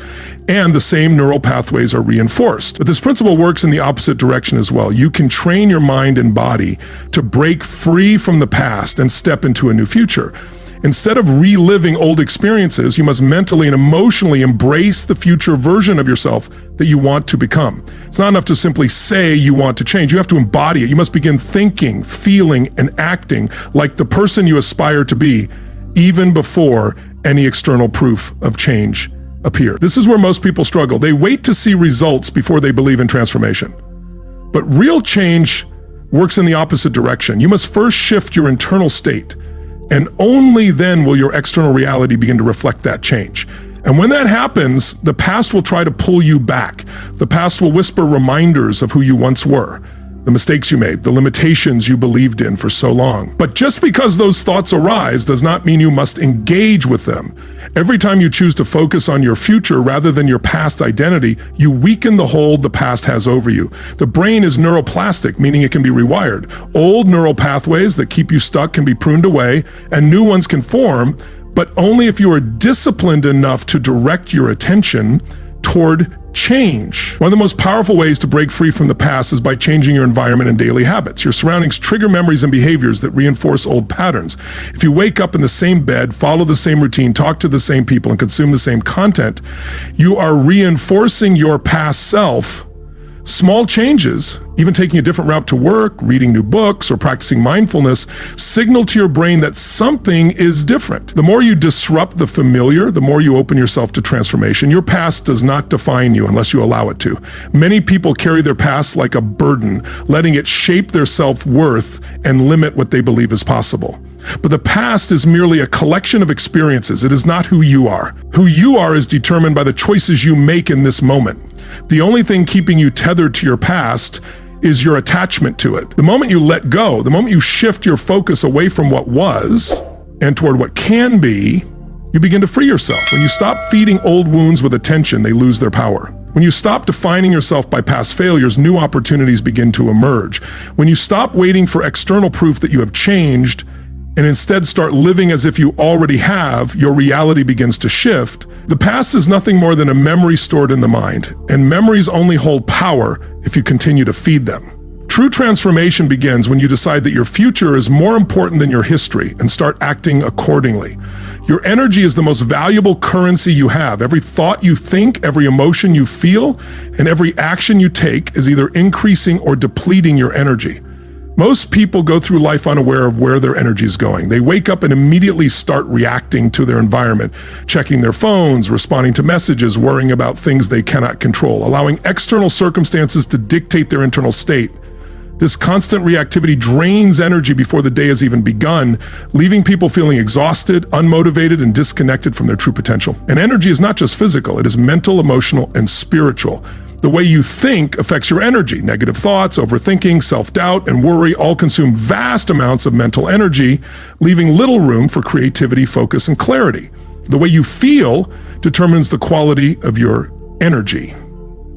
and the same neural pathways are reinforced. But this principle works in the opposite direction as well. You can train your mind and body to break free from the past and step into a new future. Instead of reliving old experiences, you must mentally and emotionally embrace the future version of yourself that you want to become. It's not enough to simply say you want to change. You have to embody it. You must begin thinking, feeling, and acting like the person you aspire to be, even before any external proof of change appears. This is where most people struggle. They wait to see results before they believe in transformation. But real change works in the opposite direction. You must first shift your internal state, and only then will your external reality begin to reflect that change. And when that happens, the past will try to pull you back. The past will whisper reminders of who you once were, the mistakes you made, the limitations you believed in for so long. But just because those thoughts arise does not mean you must engage with them. Every time you choose to focus on your future rather than your past identity, you weaken the hold the past has over you. The brain is neuroplastic, meaning it can be rewired. Old neural pathways that keep you stuck can be pruned away, and new ones can form, but only if you are disciplined enough to direct your attention toward change. One of the most powerful ways to break free from the past is by changing your environment and daily habits. Your surroundings trigger memories and behaviors that reinforce old patterns. If you wake up in the same bed, follow the same routine, talk to the same people, and consume the same content, you are reinforcing your past self. Small changes, even taking a different route to work, reading new books, or practicing mindfulness, signal to your brain that something is different. The more you disrupt the familiar, the more you open yourself to transformation. Your past does not define you unless you allow it to. Many people carry their past like a burden, letting it shape their self-worth and limit what they believe is possible. But the past is merely a collection of experiences. It is not who you are. Who you are is determined by the choices you make in this moment. The only thing keeping you tethered to your past is your attachment to it. The moment you let go, the moment you shift your focus away from what was and toward what can be, you begin to free yourself. When you stop feeding old wounds with attention, they lose their power. When you stop defining yourself by past failures, new opportunities begin to emerge. When you stop waiting for external proof that you have changed and instead start living as if you already have, your reality begins to shift. The past is nothing more than a memory stored in the mind, and memories only hold power if you continue to feed them. True transformation begins when you decide that your future is more important than your history and start acting accordingly. Your energy is the most valuable currency you have. Every thought you think, every emotion you feel, and every action you take is either increasing or depleting your energy. Most people go through life unaware of where their energy is going. They wake up and immediately start reacting to their environment, checking their phones, responding to messages, worrying about things they cannot control, allowing external circumstances to dictate their internal state. This constant reactivity drains energy before the day has even begun, leaving people feeling exhausted, unmotivated, and disconnected from their true potential. And energy is not just physical, it is mental, emotional, and spiritual. The way you think affects your energy. Negative thoughts, overthinking, self-doubt, and worry all consume vast amounts of mental energy, leaving little room for creativity, focus, and clarity. The way you feel determines the quality of your energy.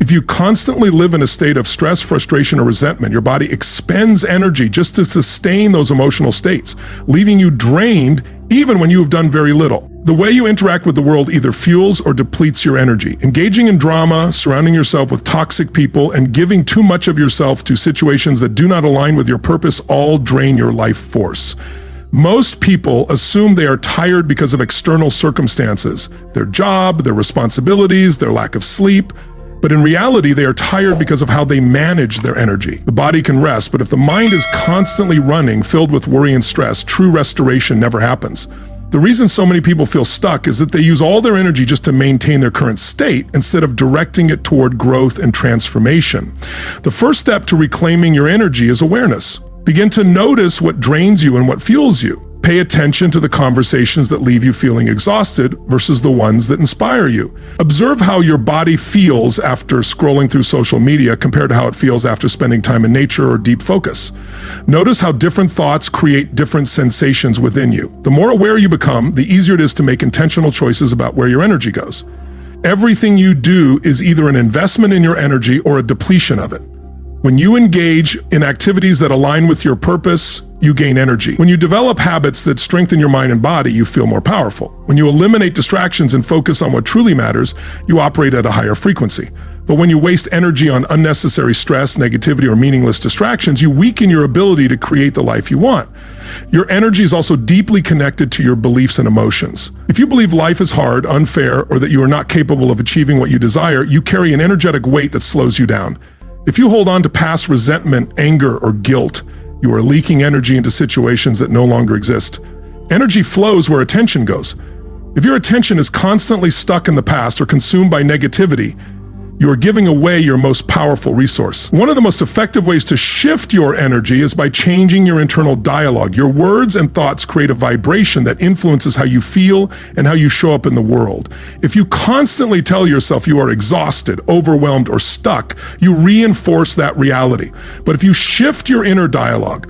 If you constantly live in a state of stress, frustration, or resentment, your body expends energy just to sustain those emotional states, leaving you drained even when you have done very little. The way you interact with the world either fuels or depletes your energy. Engaging in drama, surrounding yourself with toxic people, and giving too much of yourself to situations that do not align with your purpose all drain your life force. Most people assume they are tired because of external circumstances, their job, their responsibilities, their lack of sleep. But in reality, they are tired because of how they manage their energy. The body can rest, but if the mind is constantly running, filled with worry and stress, true restoration never happens. The reason so many people feel stuck is that they use all their energy just to maintain their current state instead of directing it toward growth and transformation. The first step to reclaiming your energy is awareness. Begin to notice what drains you and what fuels you. Pay attention to the conversations that leave you feeling exhausted versus the ones that inspire you. Observe how your body feels after scrolling through social media compared to how it feels after spending time in nature or deep focus. Notice how different thoughts create different sensations within you. The more aware you become, the easier it is to make intentional choices about where your energy goes. Everything you do is either an investment in your energy or a depletion of it. When you engage in activities that align with your purpose, you gain energy. When you develop habits that strengthen your mind and body, you feel more powerful. When you eliminate distractions and focus on what truly matters, you operate at a higher frequency. But when you waste energy on unnecessary stress, negativity, or meaningless distractions, you weaken your ability to create the life you want. Your energy is also deeply connected to your beliefs and emotions. If you believe life is hard, unfair, or that you are not capable of achieving what you desire, you carry an energetic weight that slows you down. If you hold on to past resentment, anger, or guilt, you are leaking energy into situations that no longer exist. Energy flows where attention goes. If your attention is constantly stuck in the past or consumed by negativity, you are giving away your most powerful resource. One of the most effective ways to shift your energy is by changing your internal dialogue. Your words and thoughts create a vibration that influences how you feel and how you show up in the world. If you constantly tell yourself you are exhausted, overwhelmed, or stuck, you reinforce that reality. But if you shift your inner dialogue,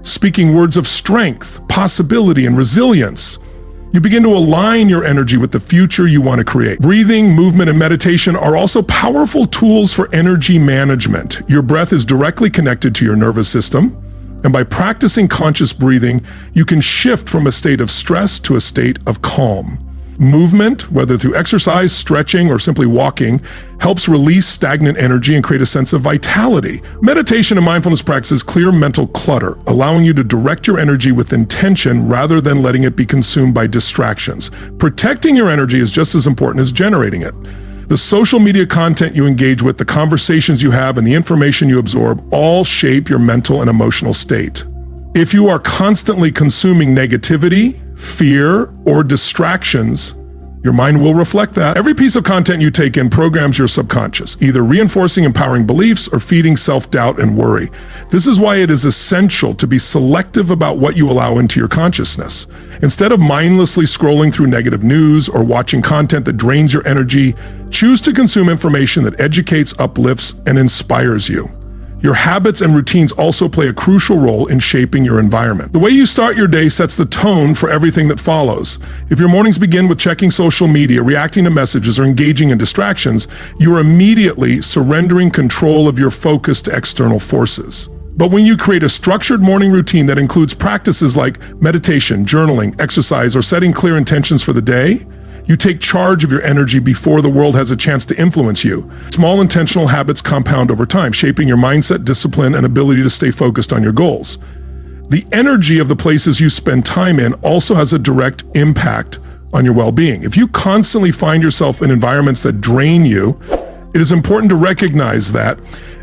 speaking words of strength, possibility, and resilience, you begin to align your energy with the future you want to create. Breathing, movement, and meditation are also powerful tools for energy management. Your breath is directly connected to your nervous system, and by practicing conscious breathing, you can shift from a state of stress to a state of calm. Movement, whether through exercise, stretching, or simply walking, helps release stagnant energy and create a sense of vitality. Meditation and mindfulness practices clear mental clutter, allowing you to direct your energy with intention rather than letting it be consumed by distractions. Protecting your energy is just as important as generating it. The social media content you engage with, the conversations you have, and the information you absorb all shape your mental and emotional state. If you are constantly consuming negativity, fear, or distractions, your mind will reflect that. Every piece of content you take in programs your subconscious, either reinforcing empowering beliefs or feeding self-doubt and worry. This is why it is essential to be selective about what you allow into your consciousness. Instead of mindlessly scrolling through negative news or watching content that drains your energy, choose to consume information that educates, uplifts, and inspires you. Your habits and routines also play a crucial role in shaping your environment. The way you start your day sets the tone for everything that follows. If your mornings begin with checking social media, reacting to messages, or engaging in distractions, you are immediately surrendering control of your focus to external forces. But when you create a structured morning routine that includes practices like meditation, journaling, exercise, or setting clear intentions for the day, you take charge of your energy before the world has a chance to influence you. Small intentional habits compound over time, shaping your mindset, discipline, and ability to stay focused on your goals. The energy of the places you spend time in also has a direct impact on your well-being. If you constantly find yourself in environments that drain you, it is important to recognize that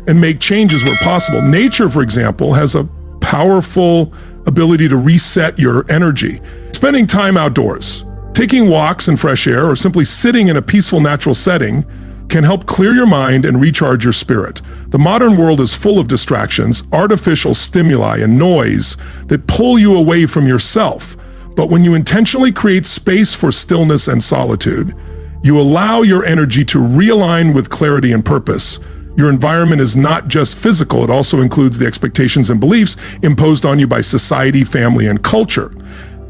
and make changes where possible. Nature, for example, has a powerful ability to reset your energy. Spending time outdoors, taking walks in fresh air, or simply sitting in a peaceful natural setting can help clear your mind and recharge your spirit. The modern world is full of distractions, artificial stimuli, and noise that pull you away from yourself. But when you intentionally create space for stillness and solitude, you allow your energy to realign with clarity and purpose. Your environment is not just physical, it also includes the expectations and beliefs imposed on you by society, family, and culture.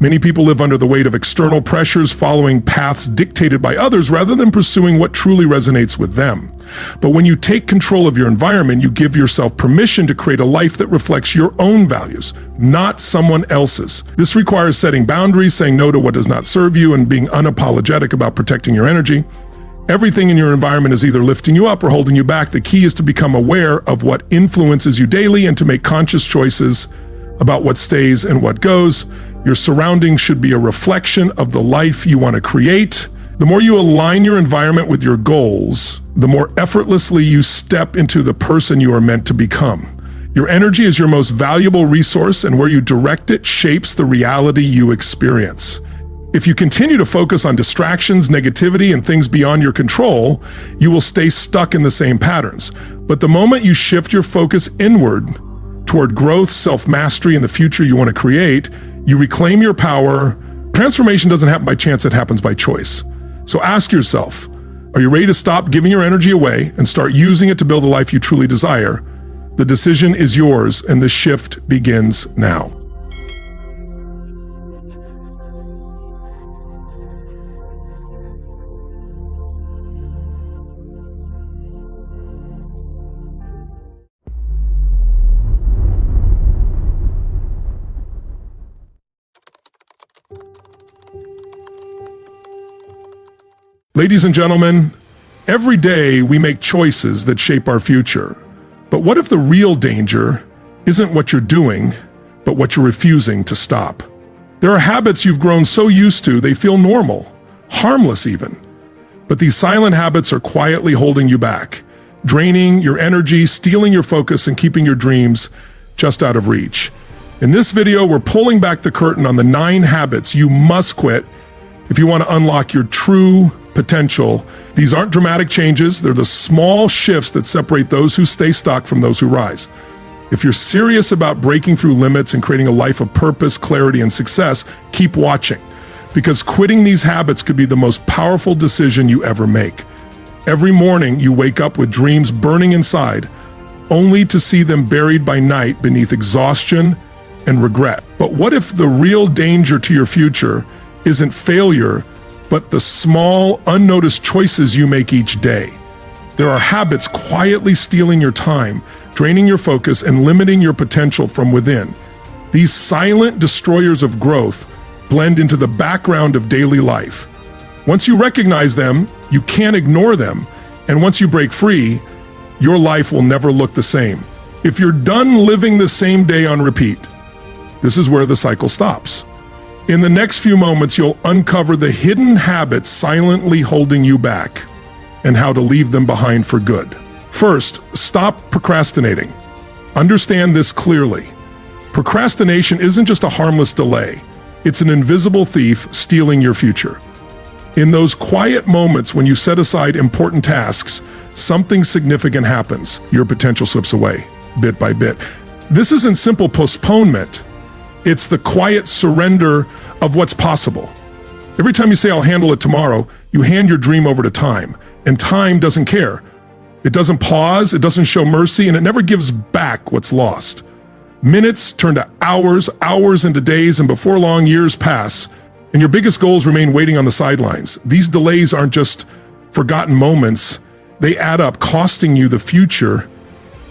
Many people live under the weight of external pressures, following paths dictated by others rather than pursuing what truly resonates with them. But when you take control of your environment, you give yourself permission to create a life that reflects your own values, not someone else's. This requires setting boundaries, saying no to what does not serve you, and being unapologetic about protecting your energy. Everything in your environment is either lifting you up or holding you back. The key is to become aware of what influences you daily and to make conscious choices about what stays and what goes. Your surroundings should be a reflection of the life you want to create. The more you align your environment with your goals, the more effortlessly you step into the person you are meant to become. Your energy is your most valuable resource, and where you direct it shapes the reality you experience. If you continue to focus on distractions, negativity, and things beyond your control, you will stay stuck in the same patterns. But the moment you shift your focus inward, toward growth, self-mastery, and the future you want to create, you reclaim your power. Transformation doesn't happen by chance, it happens by choice. So ask yourself, are you ready to stop giving your energy away and start using it to build a life you truly desire? The decision is yours, and the shift begins now. Ladies and gentlemen, every day we make choices that shape our future. But what if the real danger isn't what you're doing, but what you're refusing to stop? There are habits you've grown so used to they feel normal, harmless even. But these silent habits are quietly holding you back, draining your energy, stealing your focus, and keeping your dreams just out of reach. In this video, we're pulling back the curtain on the 9 habits you must quit if you want to unlock your true potential. These aren't dramatic changes, they're the small shifts that separate those who stay stuck from those who rise. If you're serious about breaking through limits and creating a life of purpose, clarity, and success, keep watching, because quitting these habits could be the most powerful decision you ever make. Every morning you wake up with dreams burning inside, only to see them buried by night beneath exhaustion and regret. But what if the real danger to your future isn't failure, but the small, unnoticed choices you make each day? There are habits quietly stealing your time, draining your focus, and limiting your potential from within. These silent destroyers of growth blend into the background of daily life. Once you recognize them, you can't ignore them, and once you break free, your life will never look the same. If you're done living the same day on repeat, this is where the cycle stops. In the next few moments, you'll uncover the hidden habits silently holding you back and how to leave them behind for good. First, stop procrastinating. Understand this clearly. Procrastination isn't just a harmless delay. It's an invisible thief stealing your future. In those quiet moments when you set aside important tasks, something significant happens. Your potential slips away, bit by bit. This isn't simple postponement. It's the quiet surrender of what's possible. Every time you say, I'll handle it tomorrow, you hand your dream over to time, and time doesn't care. It doesn't pause, it doesn't show mercy, and it never gives back what's lost. Minutes turn to hours, hours into days, and before long, years pass, and your biggest goals remain waiting on the sidelines. These delays aren't just forgotten moments, they add up, costing you the future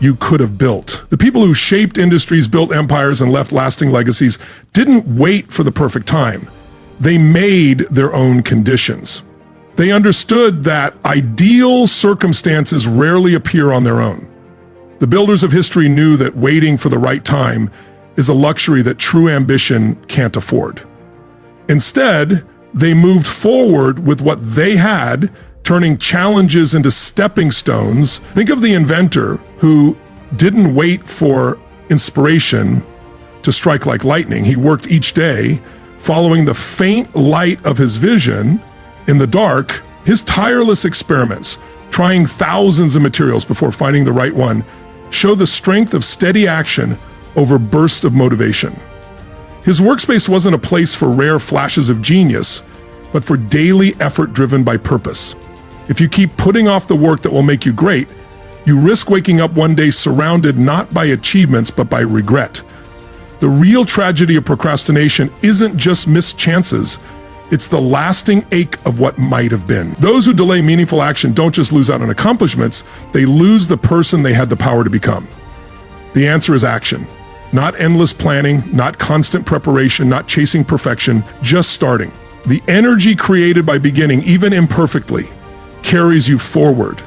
you could have built. The people who shaped industries, built empires, and left lasting legacies didn't wait for the perfect time. They made their own conditions. They understood that ideal circumstances rarely appear on their own. The builders of history knew that waiting for the right time is a luxury that true ambition can't afford. Instead, they moved forward with what they had, turning challenges into stepping stones. Think of the inventor who didn't wait for inspiration to strike like lightning. He worked each day, following the faint light of his vision in the dark. His tireless experiments, trying thousands of materials before finding the right one, show the strength of steady action over bursts of motivation. His workspace wasn't a place for rare flashes of genius, but for daily effort driven by purpose. If you keep putting off the work that will make you great, you risk waking up one day surrounded not by achievements, but by regret. The real tragedy of procrastination isn't just missed chances. It's the lasting ache of what might have been. Those who delay meaningful action don't just lose out on accomplishments, they lose the person they had the power to become. The answer is action. Not endless planning, not constant preparation, not chasing perfection, just starting. The energy created by beginning, even imperfectly, carries you forward.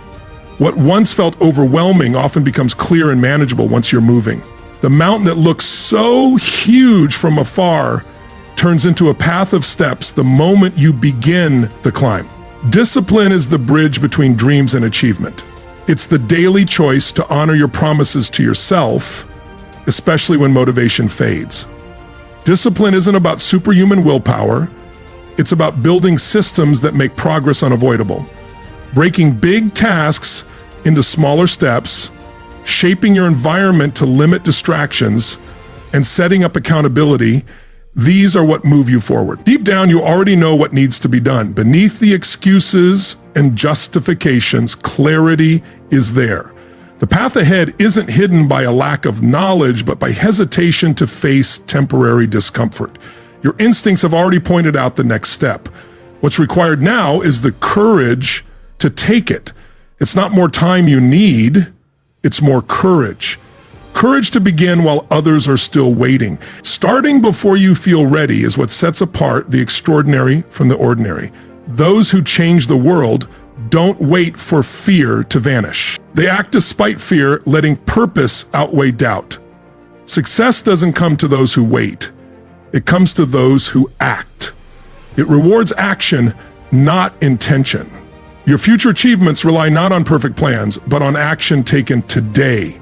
What once felt overwhelming often becomes clear and manageable once you're moving. The mountain that looks so huge from afar turns into a path of steps the moment you begin the climb. Discipline is the bridge between dreams and achievement. It's the daily choice to honor your promises to yourself, especially when motivation fades. Discipline isn't about superhuman willpower. It's about building systems that make progress unavoidable. Breaking big tasks into smaller steps, shaping your environment to limit distractions, and setting up accountability, these are what move you forward. Deep down, you already know what needs to be done. Beneath the excuses and justifications, clarity is there. The path ahead isn't hidden by a lack of knowledge, but by hesitation to face temporary discomfort. Your instincts have already pointed out the next step. What's required now is the courage to take it. It's not more time you need, it's more courage. Courage to begin while others are still waiting. Starting before you feel ready is what sets apart the extraordinary from the ordinary. Those who change the world don't wait for fear to vanish. They act despite fear, letting purpose outweigh doubt. Success doesn't come to those who wait. It comes to those who act. It rewards action, not intention. Your future achievements rely not on perfect plans, but on action taken today,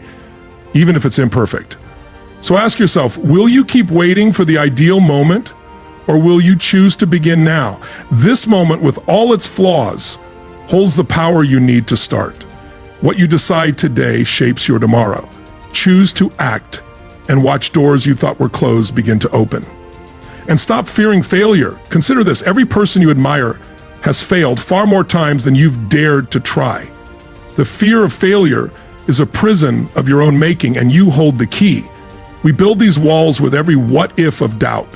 even if it's imperfect. So ask yourself, will you keep waiting for the ideal moment, or will you choose to begin now? This moment, with all its flaws, holds the power you need to start. What you decide today shapes your tomorrow. Choose to act and watch doors you thought were closed begin to open. And stop fearing failure. Consider this, every person you admire has failed far more times than you've dared to try. The fear of failure is a prison of your own making, and you hold the key. We build these walls with every what if of doubt,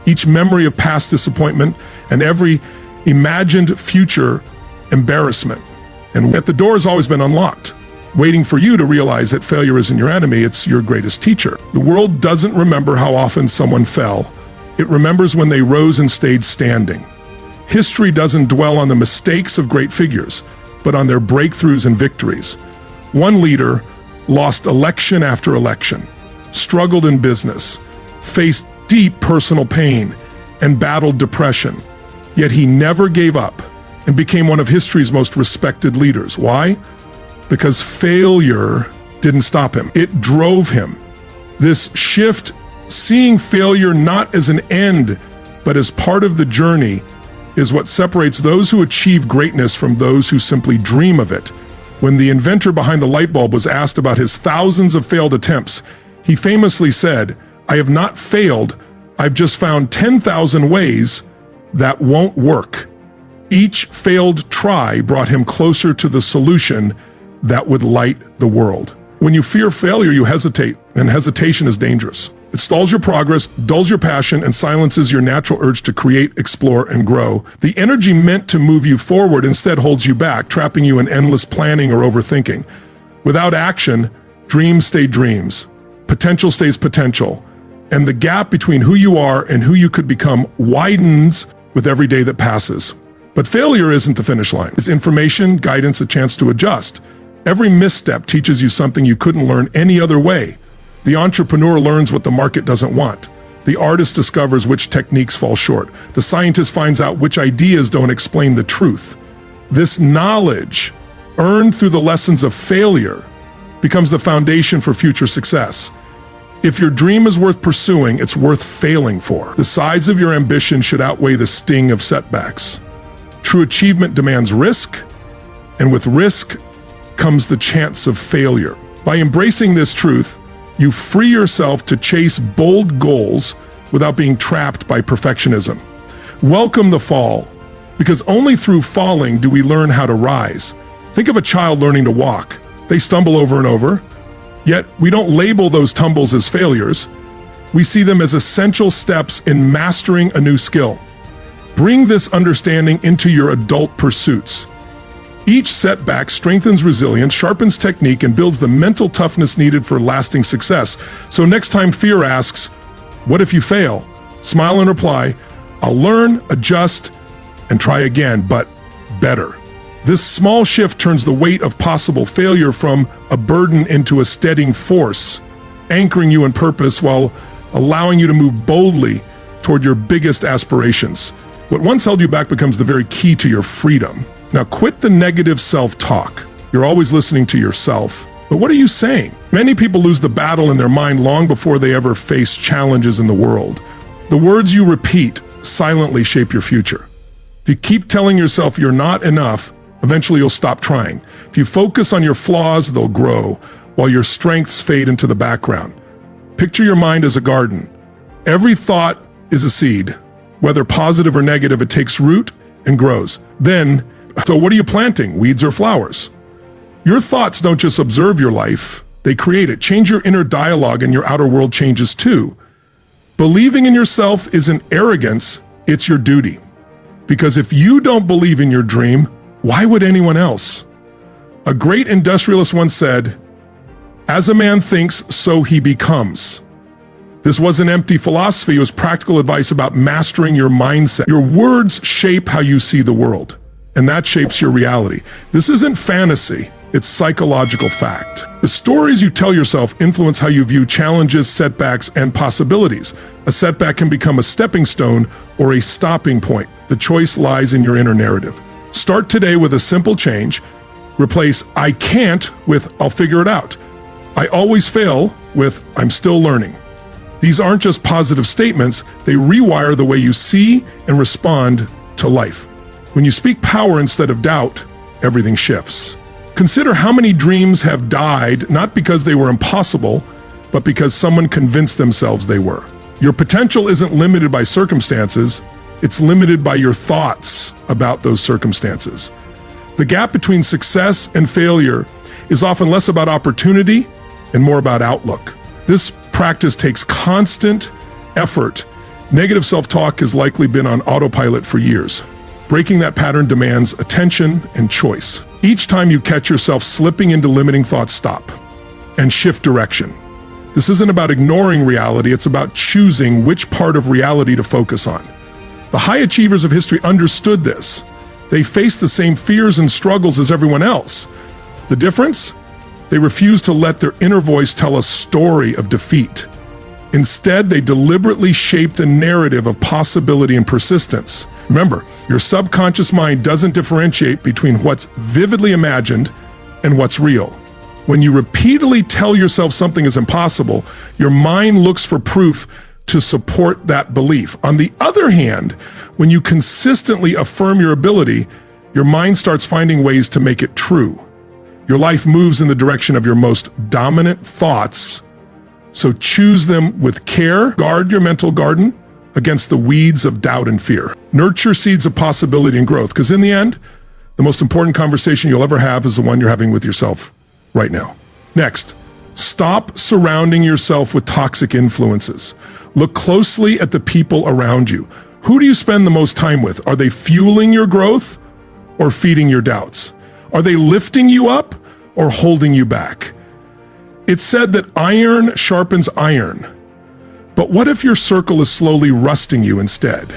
each memory of past disappointment, and every imagined future embarrassment. And yet the door has always been unlocked, waiting for you to realize that failure isn't your enemy, it's your greatest teacher. The world doesn't remember how often someone fell. It remembers when they rose and stayed standing. History doesn't dwell on the mistakes of great figures, but on their breakthroughs and victories. One leader lost election after election, struggled in business, faced deep personal pain, and battled depression. Yet he never gave up and became one of history's most respected leaders. Why? Because failure didn't stop him. It drove him. This shift, seeing failure not as an end, but as part of the journey, is what separates those who achieve greatness from those who simply dream of it. When the inventor behind the light bulb was asked about his thousands of failed attempts, he famously said, "I have not failed, I've just found 10,000 ways that won't work." Each failed try brought him closer to the solution that would light the world. When you fear failure, you hesitate, and hesitation is dangerous. It stalls your progress, dulls your passion, and silences your natural urge to create, explore, and grow. The energy meant to move you forward instead holds you back, trapping you in endless planning or overthinking. Without action, dreams stay dreams, potential stays potential, and the gap between who you are and who you could become widens with every day that passes. But failure isn't the finish line. It's information, guidance, a chance to adjust. Every misstep teaches you something you couldn't learn any other way. The entrepreneur learns what the market doesn't want. The artist discovers which techniques fall short. The scientist finds out which ideas don't explain the truth. This knowledge, earned through the lessons of failure, becomes the foundation for future success. If your dream is worth pursuing, it's worth failing for. The size of your ambition should outweigh the sting of setbacks. True achievement demands risk, and with risk comes the chance of failure. By embracing this truth, you free yourself to chase bold goals without being trapped by perfectionism. Welcome the fall, because only through falling do we learn how to rise. Think of a child learning to walk. They stumble over and over, yet we don't label those tumbles as failures. We see them as essential steps in mastering a new skill. Bring this understanding into your adult pursuits. Each setback strengthens resilience, sharpens technique, and builds the mental toughness needed for lasting success. So next time fear asks, "What if you fail?" Smile and reply, "I'll learn, adjust, and try again, but better." This small shift turns the weight of possible failure from a burden into a steadying force, anchoring you in purpose while allowing you to move boldly toward your biggest aspirations. What once held you back becomes the very key to your freedom. Now quit the negative self-talk. You're always listening to yourself. But what are you saying? Many people lose the battle in their mind long before they ever face challenges in the world. The words you repeat silently shape your future. If you keep telling yourself you're not enough, eventually you'll stop trying. If you focus on your flaws, they'll grow, while your strengths fade into the background. Picture your mind as a garden. Every thought is a seed. Whether positive or negative, it takes root and grows. So what are you planting, weeds or flowers? Your thoughts don't just observe your life, they create it. Change your inner dialogue and your outer world changes too. Believing in yourself isn't arrogance, it's your duty. Because if you don't believe in your dream, why would anyone else? A great industrialist once said, "As a man thinks, so he becomes." This wasn't empty philosophy, it was practical advice about mastering your mindset. Your words shape how you see the world, and that shapes your reality. This isn't fantasy, it's psychological fact. The stories you tell yourself influence how you view challenges, setbacks, and possibilities. A setback can become a stepping stone or a stopping point. The choice lies in your inner narrative. Start today with a simple change. Replace "I can't" with "I'll figure it out." "I always fail" with "I'm still learning." These aren't just positive statements, they rewire the way you see and respond to life. When you speak power instead of doubt, everything shifts. Consider how many dreams have died not because they were impossible, but because someone convinced themselves they were. Your potential isn't limited by circumstances, it's limited by your thoughts about those circumstances. The gap between success and failure is often less about opportunity and more about outlook. This practice takes constant effort. Negative self-talk has likely been on autopilot for years. Breaking that pattern demands attention and choice. Each time you catch yourself slipping into limiting thoughts, stop and shift direction. This isn't about ignoring reality, it's about choosing which part of reality to focus on. The high achievers of history understood this. They faced the same fears and struggles as everyone else. The difference? They refused to let their inner voice tell a story of defeat. Instead, they deliberately shaped a narrative of possibility and persistence. Remember, your subconscious mind doesn't differentiate between what's vividly imagined and what's real. When you repeatedly tell yourself something is impossible, your mind looks for proof to support that belief. On the other hand, when you consistently affirm your ability, your mind starts finding ways to make it true. Your life moves in the direction of your most dominant thoughts, so choose them with care. Guard your mental garden against the weeds of doubt and fear. Nurture seeds of possibility and growth, because in the end, the most important conversation you'll ever have is the one you're having with yourself right now. Next, stop surrounding yourself with toxic influences. Look closely at the people around you. Who do you spend the most time with? Are they fueling your growth or feeding your doubts? Are they lifting you up or holding you back? It's said that iron sharpens iron. But what if your circle is slowly rusting you instead?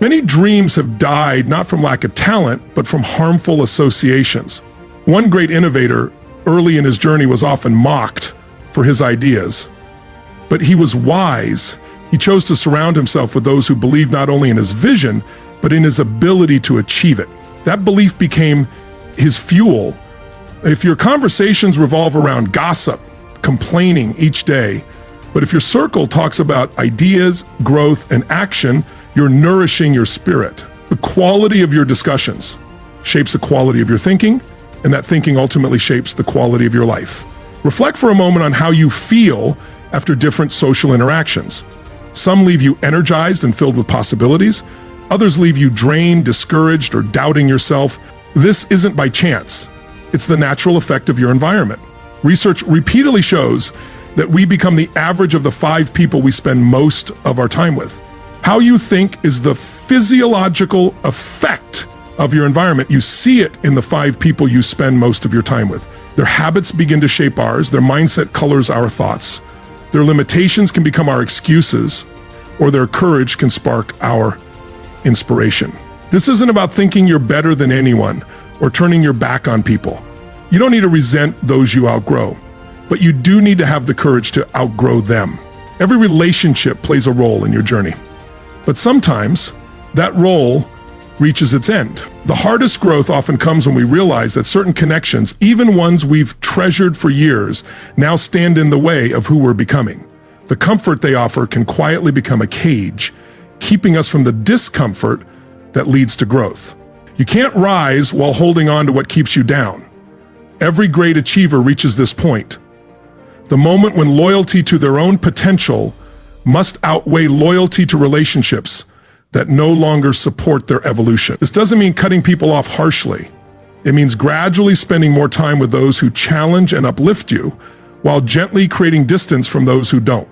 Many dreams have died not from lack of talent, but from harmful associations. One great innovator early in his journey was often mocked for his ideas. But he was wise. He chose to surround himself with those who believed not only in his vision, but in his ability to achieve it. That belief became his fuel. If your conversations revolve around gossip, complaining each day, but if your circle talks about ideas, growth, and action, you're nourishing your spirit. The quality of your discussions shapes the quality of your thinking, and that thinking ultimately shapes the quality of your life. Reflect for a moment on how you feel after different social interactions. Some leave you energized and filled with possibilities. Others leave you drained, discouraged, or doubting yourself. This isn't by chance. It's the natural effect of your environment. Research repeatedly shows that that we become the average of the 5 people we spend most of our time with. How you think is the physiological effect of your environment. You see it in the 5 people you spend most of your time with. Their habits begin to shape ours. Their mindset colors our thoughts. Their limitations can become our excuses, or their courage can spark our inspiration. This isn't about thinking you're better than anyone or turning your back on people. You don't need to resent those you outgrow, but you do need to have the courage to outgrow them. Every relationship plays a role in your journey, but sometimes that role reaches its end. The hardest growth often comes when we realize that certain connections, even ones we've treasured for years, now stand in the way of who we're becoming. The comfort they offer can quietly become a cage, keeping us from the discomfort that leads to growth. You can't rise while holding on to what keeps you down. Every great achiever reaches this point, the moment when loyalty to their own potential must outweigh loyalty to relationships that no longer support their evolution. This doesn't mean cutting people off harshly. It means gradually spending more time with those who challenge and uplift you, while gently creating distance from those who don't.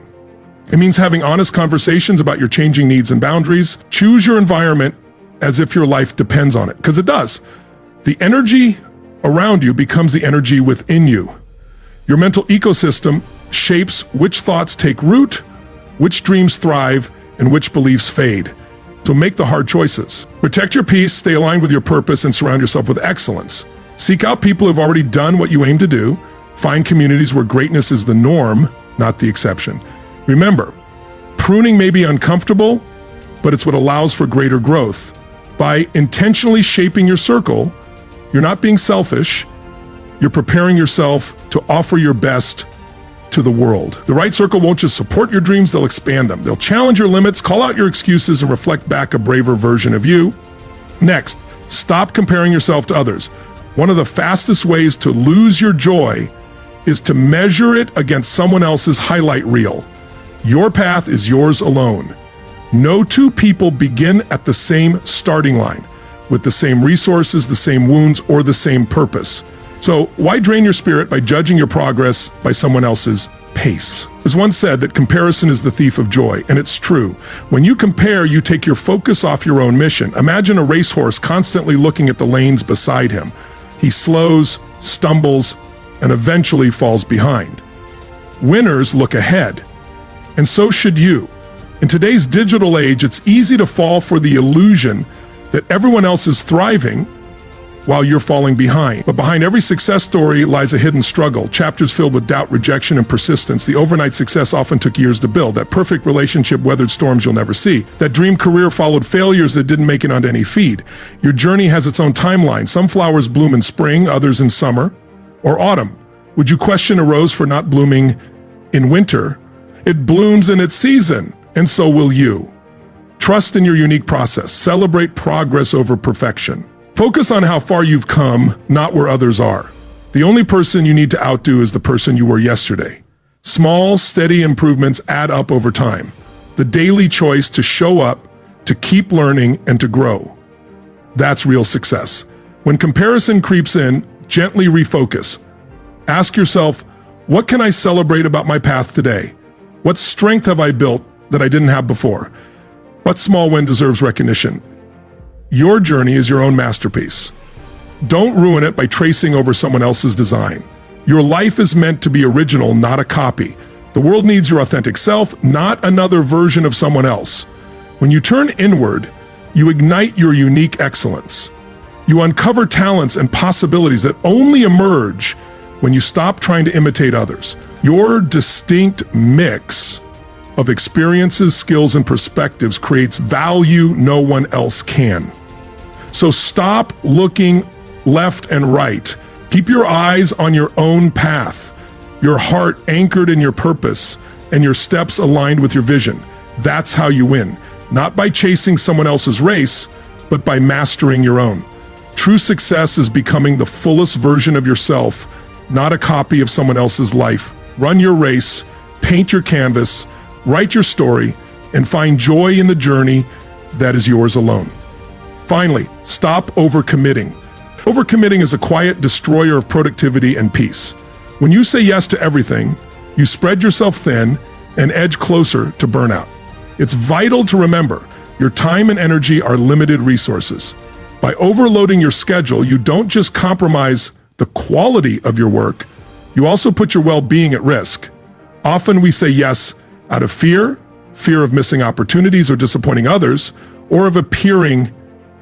It means having honest conversations about your changing needs and boundaries. Choose your environment as if your life depends on it, because it does. The energy around you becomes the energy within you. Your mental ecosystem shapes which thoughts take root, which dreams thrive, and which beliefs fade. So make the hard choices. Protect your peace, stay aligned with your purpose, and surround yourself with excellence. Seek out people who've already done what you aim to do. Find communities where greatness is the norm, not the exception. Remember, pruning may be uncomfortable, but it's what allows for greater growth. By intentionally shaping your circle, you're not being selfish, you're preparing yourself to offer your best to the world. The right circle won't just support your dreams, they'll expand them. They'll challenge your limits, call out your excuses, and reflect back a braver version of you. Next, stop comparing yourself to others. One of the fastest ways to lose your joy is to measure it against someone else's highlight reel. Your path is yours alone. No 2 people begin at the same starting line, with the same resources, the same wounds, or the same purpose. So why drain your spirit by judging your progress by someone else's pace? It was once said that comparison is the thief of joy, and it's true. When you compare, you take your focus off your own mission. Imagine a racehorse constantly looking at the lanes beside him. He slows, stumbles, and eventually falls behind. Winners look ahead, and so should you. In today's digital age, it's easy to fall for the illusion that everyone else is thriving while you're falling behind. But behind every success story lies a hidden struggle, chapters filled with doubt, rejection, and persistence. The overnight success often took years to build. That perfect relationship weathered storms you'll never see. That dream career followed failures that didn't make it onto any feed. Your journey has its own timeline. Some flowers bloom in spring, others in summer or autumn. Would you question a rose for not blooming in winter? It blooms in its season, and so will you. Trust in your unique process. Celebrate progress over perfection. Focus on how far you've come, not where others are. The only person you need to outdo is the person you were yesterday. Small, steady improvements add up over time. The daily choice to show up, to keep learning, and to grow. That's real success. When comparison creeps in, gently refocus. Ask yourself, what can I celebrate about my path today? What strength have I built that I didn't have before? What small win deserves recognition? Your journey is your own masterpiece. Don't ruin it by tracing over someone else's design. Your life is meant to be original, not a copy. The world needs your authentic self, not another version of someone else. When you turn inward, you ignite your unique excellence. You uncover talents and possibilities that only emerge when you stop trying to imitate others. Your distinct mix of experiences, skills, and perspectives creates value no one else can. So stop looking left and right. Keep your eyes on your own path, your heart anchored in your purpose, and your steps aligned with your vision. That's how you win. Not by chasing someone else's race, but by mastering your own. True success is becoming the fullest version of yourself, not a copy of someone else's life. Run your race, paint your canvas, write your story, and find joy in the journey that is yours alone. Finally, stop overcommitting. Overcommitting is a quiet destroyer of productivity and peace. When you say yes to everything, You spread yourself thin and edge closer to burnout. It's vital to remember your time and energy are limited resources. By overloading your schedule, you don't just compromise the quality of your work, you also put your well-being at risk. Often we say yes out of fear of missing opportunities or disappointing others, or of appearing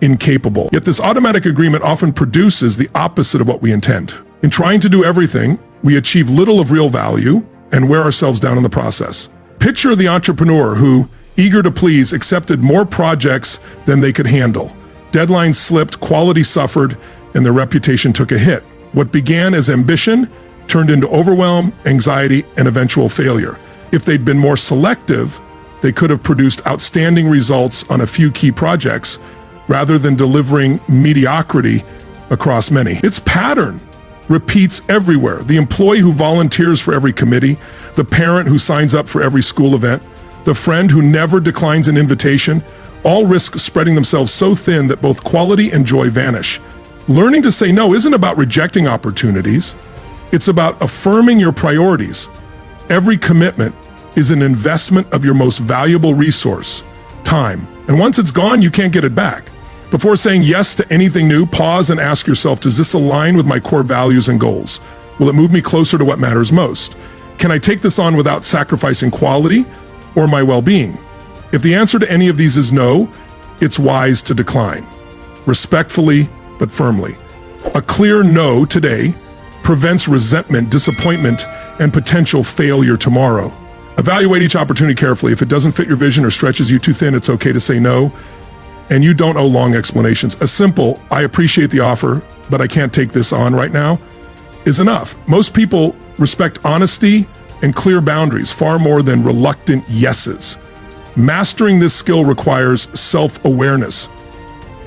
incapable. Yet this automatic agreement often produces the opposite of what we intend. In trying to do everything, we achieve little of real value and wear ourselves down in the process. Picture the entrepreneur who, eager to please, accepted more projects than they could handle. Deadlines slipped, quality suffered, and their reputation took a hit. What began as ambition turned into overwhelm, anxiety, and eventual failure. If they'd been more selective, they could have produced outstanding results on a few key projects rather than delivering mediocrity across many. Its pattern repeats everywhere. The employee who volunteers for every committee, the parent who signs up for every school event, the friend who never declines an invitation, all risk spreading themselves so thin that both quality and joy vanish. Learning to say no isn't about rejecting opportunities. It's about affirming your priorities. Every commitment is an investment of your most valuable resource, time. And once it's gone, you can't get it back. Before saying yes to anything new, pause and ask yourself, does this align with my core values and goals? Will it move me closer to what matters most? Can I take this on without sacrificing quality or my well-being? If the answer to any of these is no, it's wise to decline. Respectfully, but firmly. A clear no today prevents resentment, disappointment, and potential failure tomorrow. Evaluate each opportunity carefully. If it doesn't fit your vision or stretches you too thin, it's okay to say no. And you don't owe long explanations. A simple, I appreciate the offer, but I can't take this on right now, is enough. Most people respect honesty and clear boundaries far more than reluctant yeses. Mastering this skill requires self-awareness.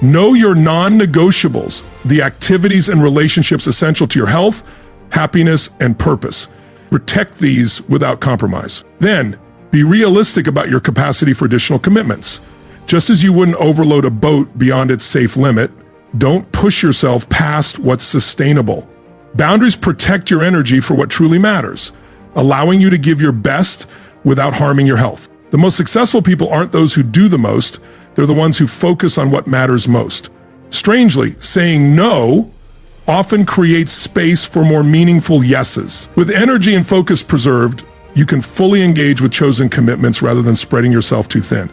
Know your non-negotiables, the activities and relationships essential to your health, happiness, and purpose. Protect these without compromise. Then, be realistic about your capacity for additional commitments. Just as you wouldn't overload a boat beyond its safe limit, don't push yourself past what's sustainable. Boundaries protect your energy for what truly matters, allowing you to give your best without harming your health. The most successful people aren't those who do the most, they're the ones who focus on what matters most. Strangely, saying no often creates space for more meaningful yeses. With energy and focus preserved, you can fully engage with chosen commitments rather than spreading yourself too thin.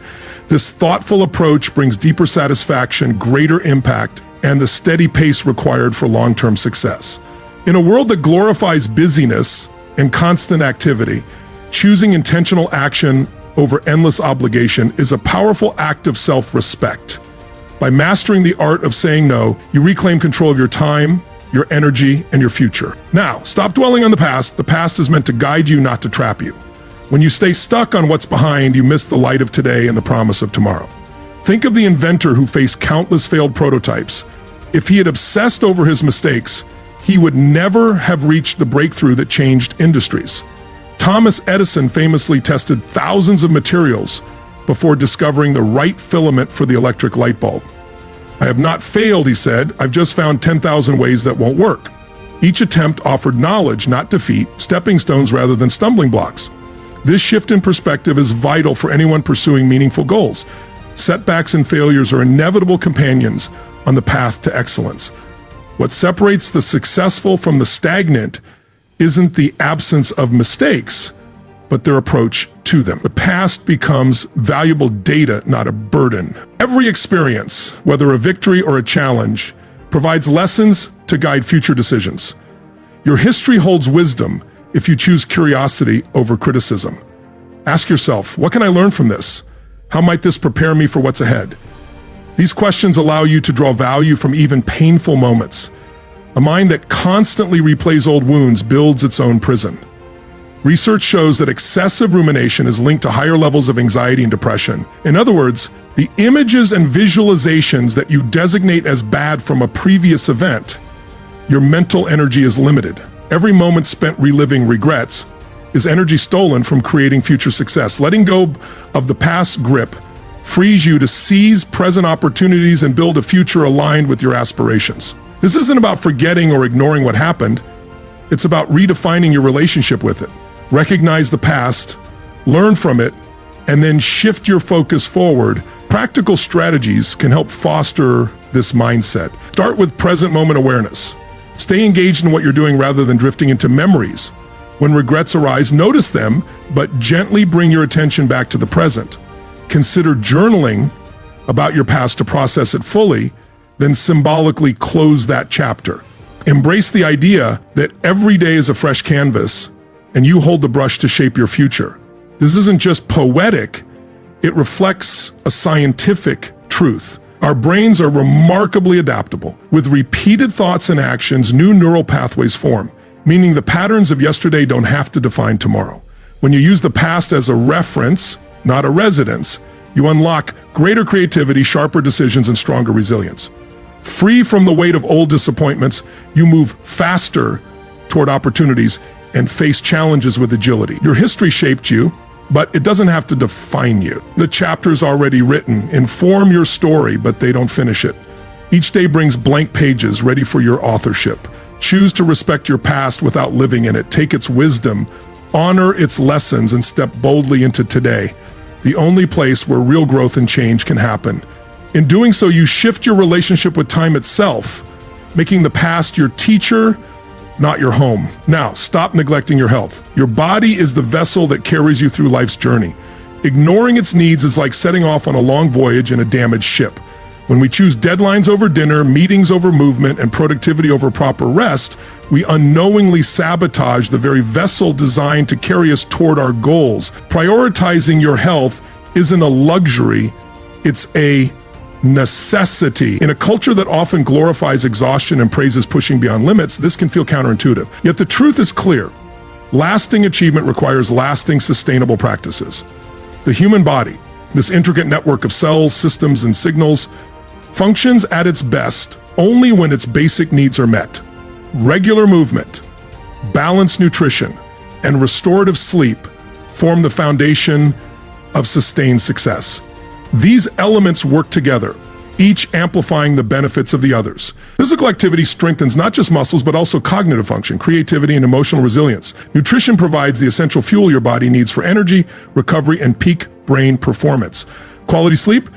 This thoughtful approach brings deeper satisfaction, greater impact, and the steady pace required for long-term success. In a world that glorifies busyness and constant activity, choosing intentional action over endless obligation is a powerful act of self-respect. By mastering the art of saying no, you reclaim control of your time, your energy, and your future. Now, stop dwelling on the past. The past is meant to guide you, not to trap you. When you stay stuck on what's behind, you miss the light of today and the promise of tomorrow. Think of the inventor who faced countless failed prototypes. If he had obsessed over his mistakes, he would never have reached the breakthrough that changed industries. Thomas Edison famously tested thousands of materials before discovering the right filament for the electric light bulb. I have not failed, he said. I've just found 10,000 ways that won't work. Each attempt offered knowledge, not defeat, stepping stones rather than stumbling blocks. This shift in perspective is vital for anyone pursuing meaningful goals. Setbacks and failures are inevitable companions on the path to excellence. What separates the successful from the stagnant isn't the absence of mistakes, but their approach to them. The past becomes valuable data, not a burden. Every experience, whether a victory or a challenge, provides lessons to guide future decisions. Your history holds wisdom if you choose curiosity over criticism. Ask yourself, what can I learn from this? How might this prepare me for what's ahead? These questions allow you to draw value from even painful moments. A mind that constantly replays old wounds builds its own prison. Research shows that excessive rumination is linked to higher levels of anxiety and depression. In other words, the images and visualizations that you designate as bad from a previous event, your mental energy is limited. Every moment spent reliving regrets is energy stolen from creating future success. Letting go of the past grip frees you to seize present opportunities and build a future aligned with your aspirations. This isn't about forgetting or ignoring what happened. It's about redefining your relationship with it. Recognize the past, learn from it, and then shift your focus forward. Practical strategies can help foster this mindset. Start with present moment awareness. Stay engaged in what you're doing rather than drifting into memories. When regrets arise, notice them, but gently bring your attention back to the present. Consider journaling about your past to process it fully, then symbolically close that chapter. Embrace the idea that every day is a fresh canvas, and you hold the brush to shape your future. This isn't just poetic, it reflects a scientific truth. Our brains are remarkably adaptable. With repeated thoughts and actions, new neural pathways form, meaning the patterns of yesterday don't have to define tomorrow. When you use the past as a reference, not a residence, you unlock greater creativity, sharper decisions, and stronger resilience. Free from the weight of old disappointments, you move faster toward opportunities and face challenges with agility. Your history shaped you, but it doesn't have to define you. The chapter's already written. Inform your story, but they don't finish it. Each day brings blank pages ready for your authorship. Choose to respect your past without living in it. Take its wisdom, honor its lessons, and step boldly into today, the only place where real growth and change can happen. In doing so, you shift your relationship with time itself, making the past your teacher, not your home. Now, stop neglecting your health. Your body is the vessel that carries you through life's journey. Ignoring its needs is like setting off on a long voyage in a damaged ship. When we choose deadlines over dinner, meetings over movement, and productivity over proper rest, we unknowingly sabotage the very vessel designed to carry us toward our goals. Prioritizing your health isn't a luxury, it's a necessity. In a culture that often glorifies exhaustion and praises pushing beyond limits, this can feel counterintuitive. Yet the truth is clear. Lasting achievement requires lasting, sustainable practices. The human body, this intricate network of cells, systems, and signals, functions at its best only when its basic needs are met. Regular movement, balanced nutrition, and restorative sleep form the foundation of sustained success. These elements work together, each amplifying the benefits of the others. Physical activity strengthens not just muscles, but also cognitive function, creativity, and emotional resilience. Nutrition provides the essential fuel your body needs for energy, recovery, and peak brain performance. Quality sleep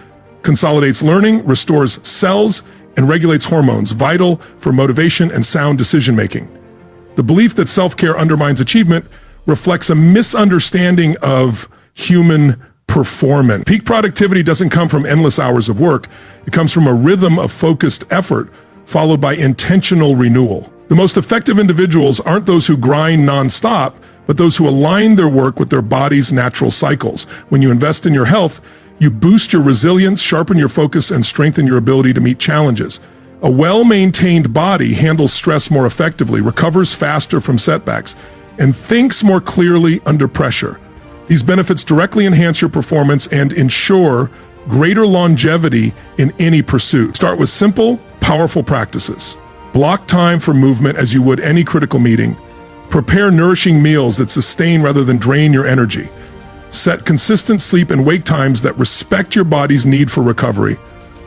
consolidates learning, restores cells, and regulates hormones, vital for motivation and sound decision-making. The belief that self-care undermines achievement reflects a misunderstanding of human performance. Peak productivity doesn't come from endless hours of work. It comes from a rhythm of focused effort followed by intentional renewal. The most effective individuals aren't those who grind nonstop, but those who align their work with their body's natural cycles. When you invest in your health, you boost your resilience, sharpen your focus, and strengthen your ability to meet challenges. A well-maintained body handles stress more effectively, recovers faster from setbacks, and thinks more clearly under pressure. These benefits directly enhance your performance and ensure greater longevity in any pursuit. Start with simple, powerful practices. Block time for movement as you would any critical meeting. Prepare nourishing meals that sustain rather than drain your energy. Set consistent sleep and wake times that respect your body's need for recovery.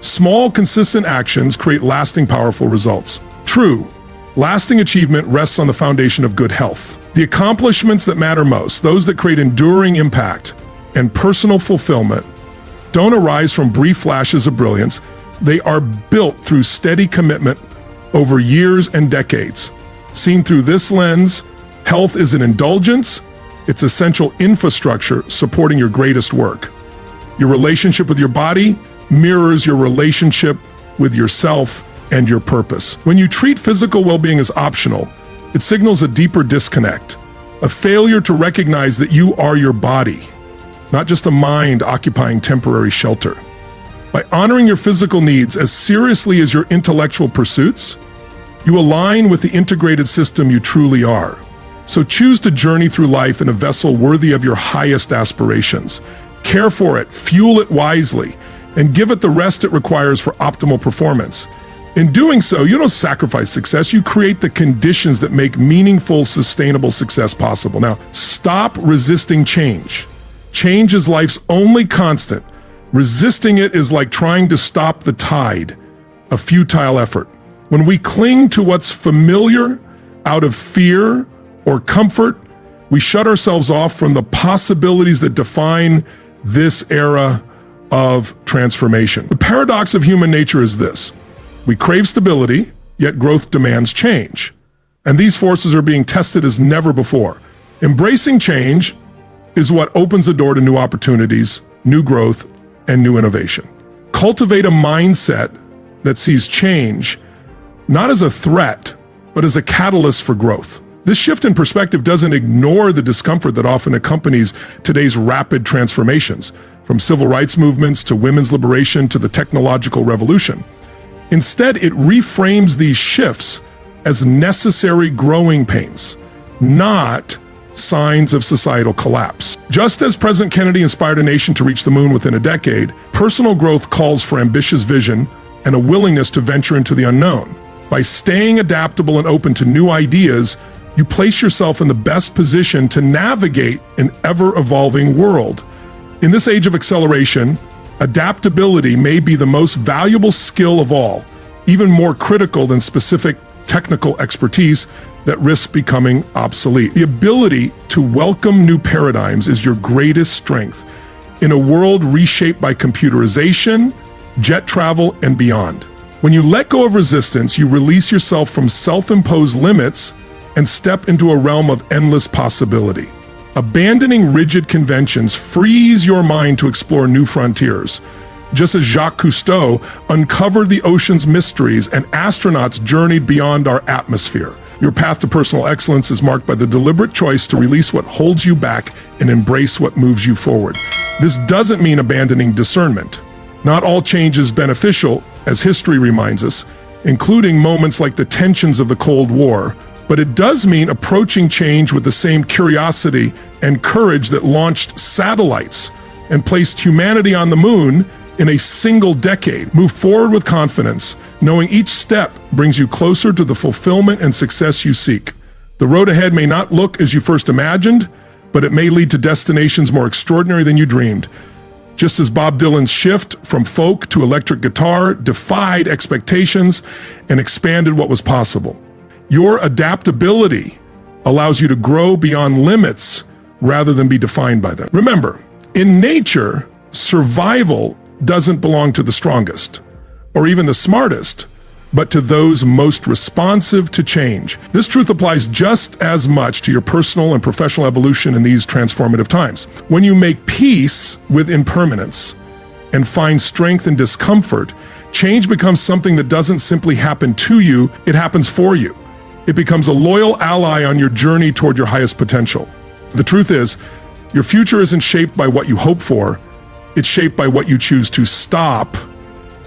Small, consistent actions create lasting, powerful results. True, lasting achievement rests on the foundation of good health. The accomplishments that matter most, those that create enduring impact and personal fulfillment, don't arise from brief flashes of brilliance. They are built through steady commitment over years and decades. Seen through this lens, health is an indulgence. It's essential infrastructure supporting your greatest work. Your relationship with your body mirrors your relationship with yourself and your purpose. When you treat physical well-being as optional, it signals a deeper disconnect, a failure to recognize that you are your body, not just a mind occupying temporary shelter. By honoring your physical needs as seriously as your intellectual pursuits, you align with the integrated system you truly are. So choose to journey through life in a vessel worthy of your highest aspirations. Care for it, fuel it wisely, and give it the rest it requires for optimal performance. In doing so, you don't sacrifice success, you create the conditions that make meaningful, sustainable success possible. Now, stop resisting change. Change is life's only constant. Resisting it is like trying to stop the tide, a futile effort. When we cling to what's familiar out of fear or comfort, We shut ourselves off from the possibilities that define this era of transformation. The paradox of human nature is this: we crave stability, yet growth demands change. And these forces are being tested as never before. Embracing change is what opens the door to new opportunities, new growth, and new innovation. Cultivate a mindset that sees change not as a threat, but as a catalyst for growth. This shift in perspective doesn't ignore the discomfort that often accompanies today's rapid transformations, from civil rights movements to women's liberation to the technological revolution. Instead, it reframes these shifts as necessary growing pains, not signs of societal collapse. Just as President Kennedy inspired a nation to reach the moon within a decade, personal growth calls for ambitious vision and a willingness to venture into the unknown. By staying adaptable and open to new ideas, you place yourself in the best position to navigate an ever-evolving world. In this age of acceleration, adaptability may be the most valuable skill of all, even more critical than specific technical expertise that risk becoming obsolete. The ability to welcome new paradigms is your greatest strength in a world reshaped by computerization, jet travel, and beyond. When you let go of resistance, you release yourself from self-imposed limits and step into a realm of endless possibility. Abandoning rigid conventions frees your mind to explore new frontiers. Just as Jacques Cousteau uncovered the ocean's mysteries and astronauts journeyed beyond our atmosphere. Your path to personal excellence is marked by the deliberate choice to release what holds you back and embrace what moves you forward. This doesn't mean abandoning discernment. Not all change is beneficial, as history reminds us, including moments like the tensions of the Cold War, but it does mean approaching change with the same curiosity and courage that launched satellites and placed humanity on the moon in a single decade. Move forward with confidence, knowing each step brings you closer to the fulfillment and success you seek. The road ahead may not look as you first imagined, but it may lead to destinations more extraordinary than you dreamed. Just as Bob Dylan's shift from folk to electric guitar defied expectations and expanded what was possible. Your adaptability allows you to grow beyond limits rather than be defined by them. Remember, in nature, survival doesn't belong to the strongest or even the smartest, but to those most responsive to change. This truth applies just as much to your personal and professional evolution in these transformative times. When you make peace with impermanence and find strength in discomfort, change becomes something that doesn't simply happen to you, it happens for you. It becomes a loyal ally on your journey toward your highest potential. The truth is, your future isn't shaped by what you hope for, it's shaped by what you choose to stop.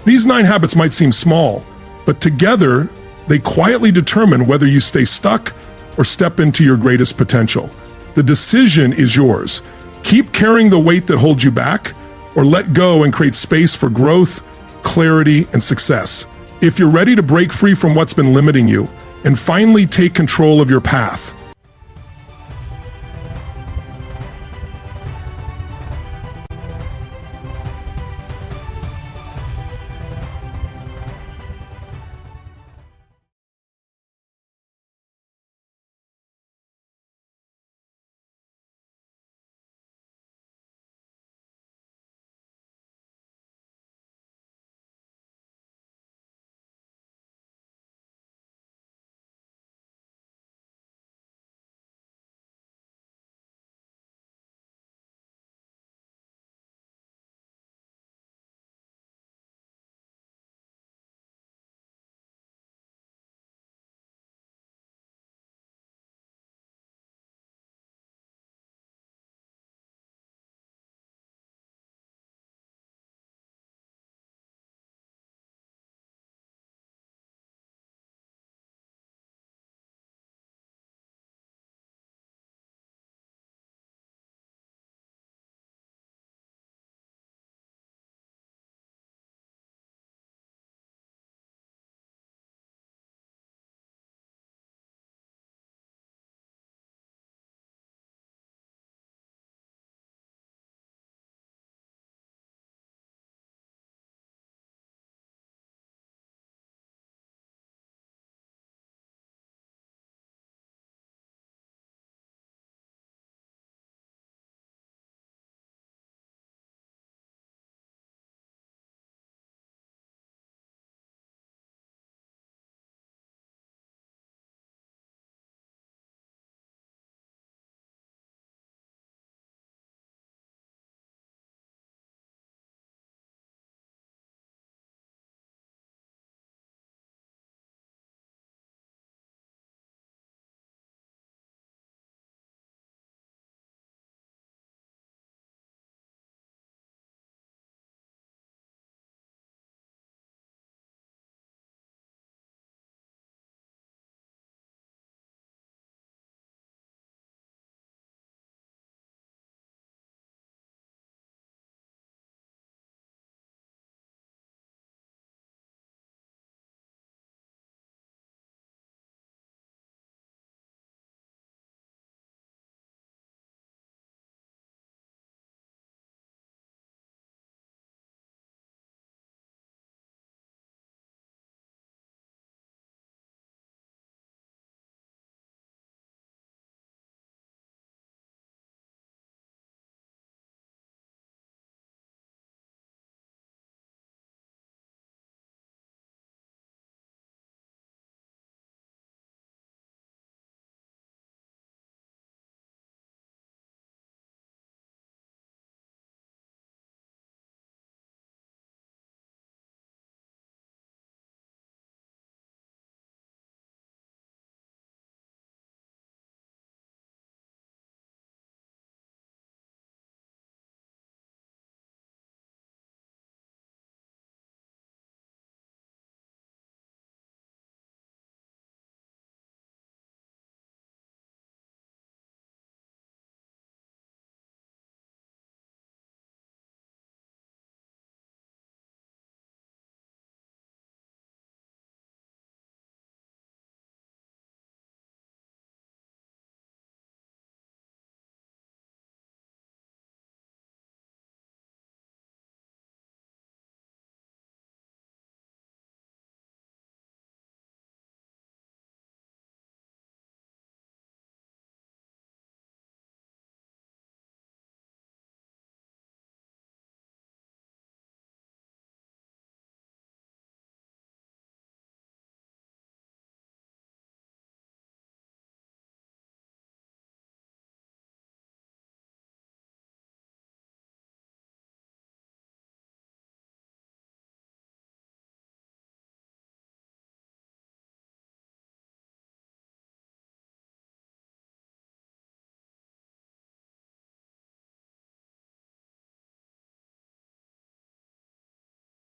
These 9 habits might seem small, but together, they quietly determine whether you stay stuck or step into your greatest potential. The decision is yours. Keep carrying the weight that holds you back, or let go and create space for growth, clarity, and success. If you're ready to break free from what's been limiting you and finally take control of your path,